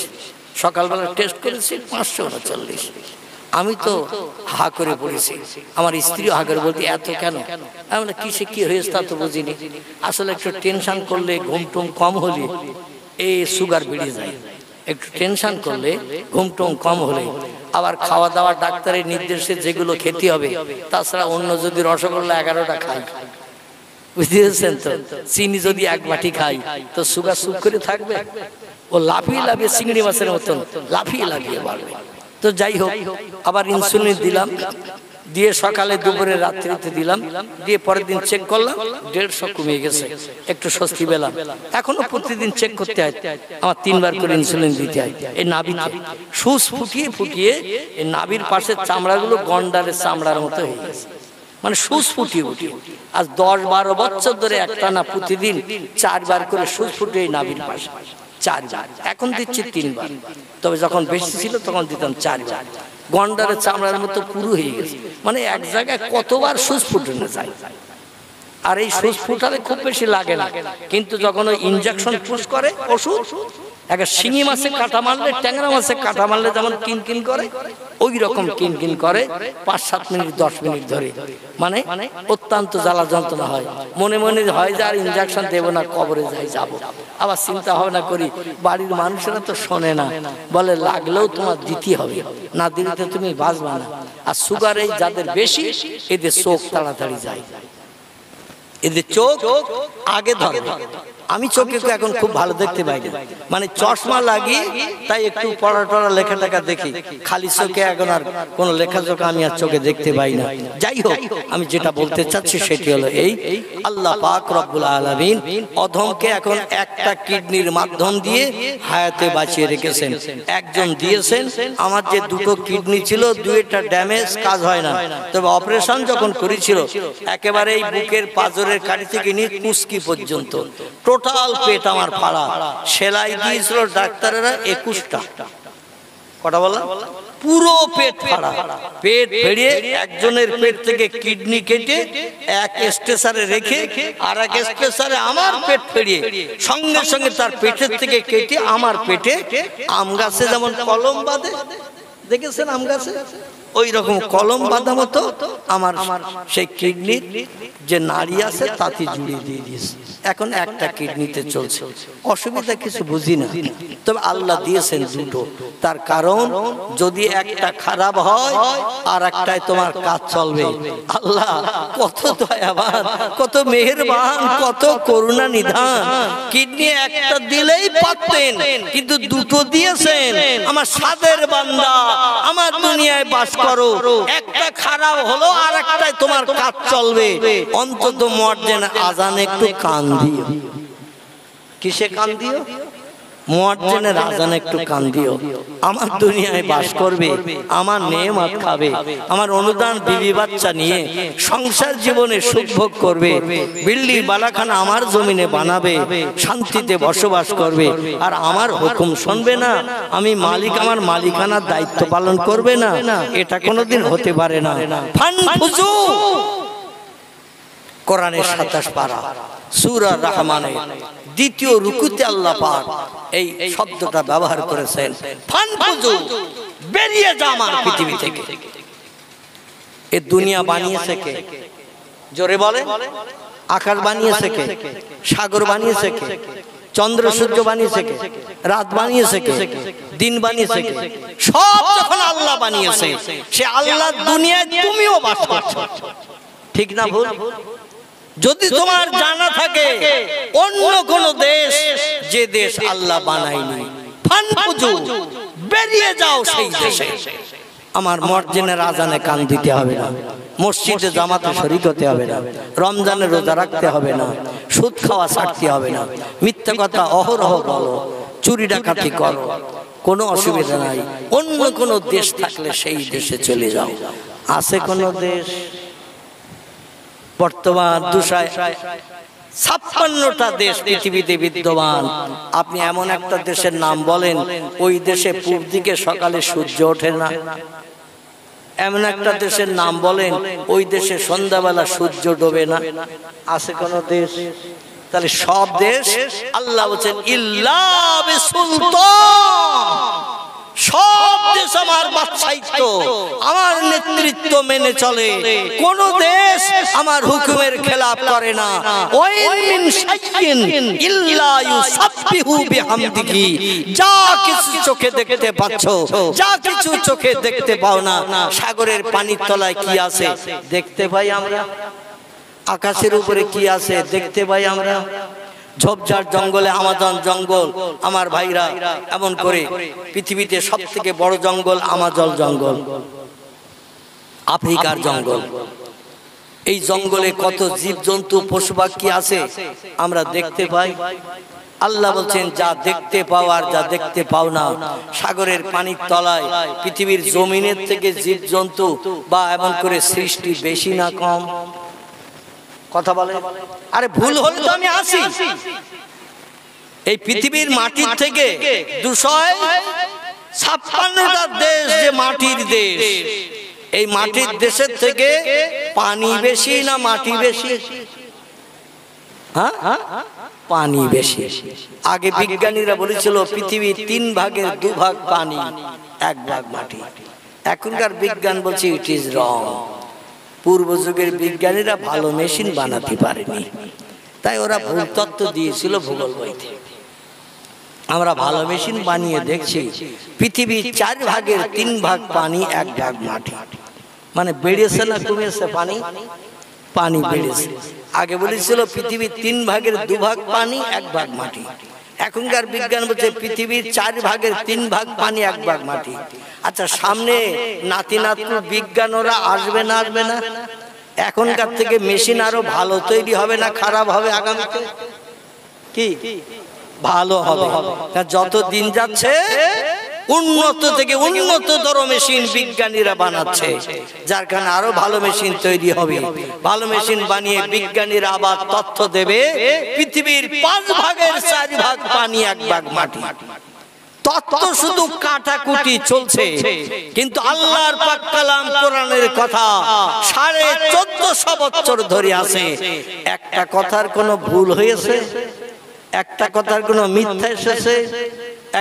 Speaker 1: সকালবেলা টেস্ট করেছি 539। আমি তো হা করে পড়েছি, আমার স্ত্রীও হা করে বলতে, এত কেন? আমি কিসে কি হয়েছে তা তো বুঝিনি। আসলে একটু টেনশন করলে, ঘুম টুম কম হলে এই সুগার বেড়ে যায়। একটু টেনশন করলে, ঘুম টুম কম হলে, আবার খাওয়া দাওয়া ডাক্তারের নির্দেশে যেগুলো খেতে হবে, তাছাড়া অন্য যদি রসগোল্লা 11টা খাই, বুঝতে পেরেছেন তো, চিনি যদি 1 বাটি খাই, তো সুগার সুপ করে থাকবে? ও লাফিয়ে লাফিয়ে চিংড়ি মাছের মতন লাফিয়ে লাফিয়ে বাড়বে। তো যাই হোক, আবার ইনসুলিন দিলাম, দিয়ে সকালে দুপুরে রাত্রিতে দিলাম, দিয়ে পরের দিন চেক করলাম 150 কমে গেছে, একটু স্বস্তি পেলাম। এখনো প্রতিদিন চেক করতে হয়, আমার 3 বার করে ইনসুলিন দিতে হয়। এই নাভিতে সুচ ফুটিয়ে ফুটিয়ে এই নাভির পাশের চামড়াগুলো গন্ডারের চামড়ার মতো হয়ে গেছে, মানে সুচ ফুটিয়ে ফুটিয়ে। আজ 10-12 বছর ধরে একটানা প্রতিদিন 4 বার করে সুচ ফুটিয়ে এই নাভির পাশে 4 বার, এখন দিচ্ছি 3 বার, তবে যখন বেশি ছিল তখন দিতাম 4 বার। গন্ডারের চামড়ার মতো পুরো হয়ে গেছে, মানে এক জায়গায় কতবার সুচ ফুটানো যায়। আর এই সুচ ফুটালে খুব বেশি লাগে না, কিন্তু যখন ওই ইনজেকশন পুশ করে ওষুধ, একটা শিঙি মাছে কাটা মারলে, ট্যাংরা মাছে কাটা মারলে যেমন কিনকিন করে, ওই রকম কিনকিন করে 5-7 মিনিট 10 মিনিট ধরে, মানে অত্যন্ত জ্বালা যন্ত্রণা হয়। মনে মনে হয় যে আর ইনজেকশন দেবো না, কবরে যাই যাব। আবার চিন্তা ভাবনা করি, বাড়ির মানুষেরা তো শোনে না, বলে লাগলেও তোমার দিতে হবে, না দিলে তো তুমি বাঁচবা না। আর সুগার এই যাদের বেশি, এদের চোখ তাড়াতাড়ি যায়, এদের চোখ আগে ধরে। আমি চোখে এখন খুব ভালো দেখতে পাই না, মানে চশমা লাগিয়ে, তাই একটু পড়া টড়া লেখা টেখা দেখি, খালি চোখে এখন আর কোন লেখাজোখা আমি আর চোখে দেখতে পাই না। যাই হোক, আমি যেটা বলতে চাচ্ছি সেটি হলো এই, আল্লাহ পাক রব্বুল আলামিন অধমকে এখন একটা কিডনির মাধ্যম দিয়ে হায়াতে বাঁচিয়ে রেখেছেন। একজন দিয়েছেন, আমার যে 2টো কিডনি ছিল, 2টা ড্যামেজ, কাজ হয় না। তবে অপারেশন যখন করেছিল, একেবারে এই বুকের পাঁজরের কাঠি থেকে নিয়ে কুস্কি পর্যন্ত টোটাল পেট আমার ফাড়া, সেলাই দিয়েছিল ডাক্তারেরা 21টা। কটা বললাম? পুরো পেট ফাড়া। পেট ফেড়িয়ে একজনের পেট থেকে কিডনি কেটে এক স্ট্রেচারে রেখে আর এক স্ট্রেচারে আমার পেট ফেড়িয়ে সঙ্গে সঙ্গে তার পেটের থেকে কেটে আমার পেটে আম গাছে যেমন কলম বাঁধে, দেখেছেন আম গাছে, ওই রকম কলম বাঁধা মতো আমার সেই কিডনির যে নাড়ি আছে তাতে জুড়ে দিয়ে দিয়েছে। এখন একটা কিডনিতে চলছে, অসুবিধা কিছু বুঝি না। তবে আল্লাহ দিয়েছেন 2টো, তার কারণ যদি একটা খারাপ হয় আর একটাই তোমার কাজ চলবে। আল্লাহ কত দয়াবান, কত মেহেরবান, কত করুণা নিধান। কিডনি একটা দিলেই পারতেন, কিন্তু 2টো দিয়েছেন। আমার সাদের বান্দা, আমার দুনিয়ায় বাস করো, একটা খারাপ হলো আর একটাই তোমার কাজ চলবে। অন্তত মুয়াজ্জিন আজানে একটু কান দিও। কিসে কান দিও? মুয়াজ্জিনের আজানে একটু কান দিও। আমার দুনিয়ায় বাস করবে, আমার নেয়ামত খাবে, আমার অনুদান বিবি বাচ্চা নিয়ে সংসার জীবনে সুখ ভোগ করবে, বিল্ডিং বালাখানা আমার জমিনে বানাবে, শান্তিতে বসবাস করবে, আর আমার হুকুম শুনবে না, আমি মালিক, আমার মালিকানার দায়িত্ব পালন করবে না, এটা কোনোদিন হতে পারে না। ফানফুজু, কোরআনের 27 পারা সূরা রহমানের 2য় রুকুতে আল্লাহ পাক এই শব্দটা ব্যবহার করেছেন, ফানফুজু, বেরিয়ে যা আমার পৃথিবী থেকে। এই দুনিয়া বানিয়েছে কে? জোরে বলে। আকাশ বানিয়েছে কে? সাগর বানিয়েছে কে? চন্দ্র সূর্য বানিয়েছে কে? রাত বানিয়েছে কে? দিন বানিয়েছে কে? সব যখন আল্লাহ বানিয়েছে, সে আল্লাহর দুনিয়ায় তুমিও বাস করছো, ঠিক না ভুল? যদি তোমার জানা থাকে অন্য কোন দেশ, যে দেশ আল্লাহ বানায়নি, ফানফুজু, বেরিয়ে যাও সেই দেশে। আমার মসজিদের আজানে কান দিতে হবে না, মসজিদে জামাতে শরীক হতে হবে না, রমজানের রোজা রাখতে হবে না, সুদ খাওয়া ছাড়তে হবে না, মিথ্যা কথা অহরহ বলো, চুরি ডাকাতি করো, কোনো অসুবিধা নাই। অন্য কোন দেশ থাকলে সেই দেশে চলে যাও। আছে কোন দেশ? বর্তমান 256টা দেশ পৃথিবীতে বিদ্যমান। আপনি এমন একটা দেশের নাম বলেন, ওই দেশে পূর্ব দিকে সকালে সূর্য ওঠে না। এমন একটা দেশের নাম বলেন, ওই দেশে সন্ধ্যাবেলা সূর্য ডোবে না। আছে কোন দেশ? তাহলে সব দেশ আল্লাহ বলেন ইল্লা বিসুলতান, সব দেশ আমার বাদশাহিত্ব, আমার নেতৃত্ব মেনে চলে। কোন দেশ আমার হুকুমের খেলাফ করে না। ওয়াই মিন শাইইন ইল্লা ইউসাব্বিহু বিহামদিহি, যা কিছু চোখে দেখতে পাচ্ছ, যা কিছু চোখে দেখতে পাও না, সাগরের পানির তলায় কি আছে দেখতে পাই আমরা, আকাশের উপরে কি আছে দেখতে পাই আমরা, ঝোপঝাড় জঙ্গলে, আমাজন জঙ্গল, আমার ভাইরা এমন করে পৃথিবীতে সব থেকে বড় জঙ্গল আমাজন জঙ্গল, আফ্রিকার জঙ্গল। এই জঙ্গলে কত জীব জন্তু পশু পাখি আছে আমরা দেখতে পাই। আল্লাহ বলছেন যা দেখতে পাও আর যা দেখতে পাও না, সাগরের পানির তলায় পৃথিবীর জমিনের থেকে জীব জন্তু বা এমন করে সৃষ্টি বেশি না কম? কথা বলে, আরে ভুল হলে তো আমি আসি। এই পৃথিবীর মাটির থেকে 256টা দেশ যে মাটির দেশ, এই মাটির দেশের থেকে পানি বেশি না মাটি বেশি? হ্যাঁ, পানি বেশি। আগে বিজ্ঞানীরা বলেছিল পৃথিবীর 3 ভাগের 2 ভাগ পানি, 1 ভাগ মাটি। এখনকার বিজ্ঞান বলছে ইট ইজ রং। পূর্ব যুগের বিজ্ঞানীরা ভালো মেশিন বানাতে পারেনি, তাই ওরা ভুল তত্ত্ব দিয়েছিল ভূগোল বইতে। আমরা ভালো মেশিন বানিয়ে দেখছি পৃথিবীর 4 ভাগের 3 ভাগ পানি, 1 ভাগ মাটি। মানে বেড়েছে না কমেছে পানি? পানি বেড়েছে। আগে বলেছিল পৃথিবীর 3 ভাগের 2 ভাগ পানি, 1 ভাগ মাটি। এখনকার বিজ্ঞান বলছে পৃথিবীর 4 ভাগের 3 ভাগ পানি, 1 ভাগ মাটি। আচ্ছা, সামনে নাতি নাতনি বিজ্ঞান ওরা আসবে না আসবে না? এখনকার থেকে মেশিন আরো ভালো তৈরি হবে না খারাপ হবে আগামীতে? কি ভালো হবে? যত দিন যাচ্ছে উন্নত থেকে উন্নততর মেশিন বিজ্ঞানীরা বানাচ্ছে, যার কারণে আরো ভালো মেশিন তৈরি হবে। ভালো মেশিন বানিয়ে বিজ্ঞানীরা আবার তথ্য দেবে পৃথিবীর 5 ভাগের 4 ভাগ পানি, 1 ভাগ মাটি। তত্ত্ব শুধু কাটাকুটি চলছে, কিন্তু আল্লাহর পাক কালাম কোরআনের কথা 1450 বছর ধরে আছে। একটা কথার কোনো ভুল হয়েছে? একটা কথার কোনো মিথ্যা এসেছে?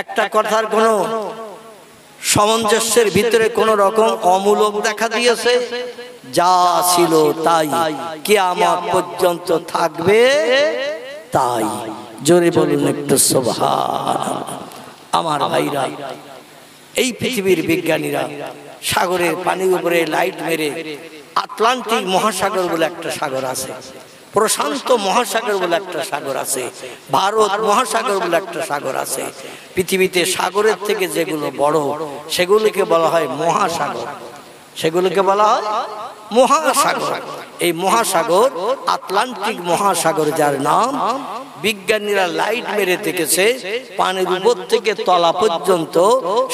Speaker 1: একটা কথার কোনো সামঞ্জস্যের ভিতরে কোন রকম অমূলক দেখা দিয়েছে? যা ছিল তাই কিয়ামত পর্যন্ত থাকবে তাই। জোরে বলুন একটু সুবহানাল্লাহ। আমার ভাইরা, এই পৃথিবীর বিজ্ঞানীরা সাগরের পানির উপরে লাইট মেরে আটলান্টিক মহাসাগর বলে একটা সাগর আছে, প্রশান্ত মহাসাগর বলে একটা সাগর আছে, ভারত মহাসাগর বলে একটা সাগর আছে। পৃথিবীতে সাগরের থেকে যেগুলো বড় সেগুলোকে বলা হয় মহাসাগর, সেগুলোকে বলা হয় মহাসাগর। এই মহাসাগর আটলান্টিক মহাসাগর, যার নাম বিজ্ঞানীরা লাইট মেরে দেখেছে পানির উপর থেকে তলা পর্যন্ত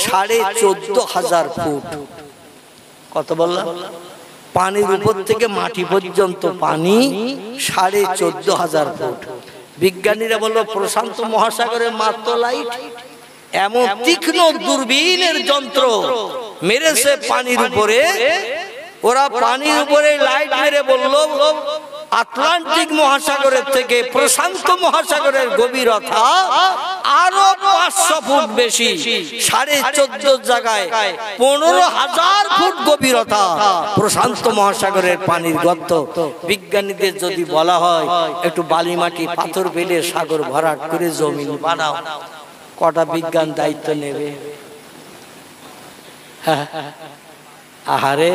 Speaker 1: 14,500 ফুট। কত বললাম? পানির উপর থেকে মাটি পর্যন্ত পানি 14,500 ফুট। বিজ্ঞানীরা বললো প্রশান্ত মহাসাগরে মাত্র লাইট, এমন তীক্ষ্ণ দূরবীনের যন্ত্র মেরেছে পানির উপরে। ওরা পানির উপরে লাইট মেরে বললো আটলান্টিক মহাসাগরের থেকে প্রশান্ত মহাসাগরের গভীরতা আরো 500 ফুট বেশি, 14.5 জায়গায় 15,000 ফুট গভীরতা প্রশান্ত মহাসাগরের পানির গর্ত। বিজ্ঞানীদের যদি বলা হয় একটু বালি মাটি পাথর ফেলে সাগর ভরাট করে জমিন বানাও, কটা বিজ্ঞান দায়িত্ব নেবে? আহারে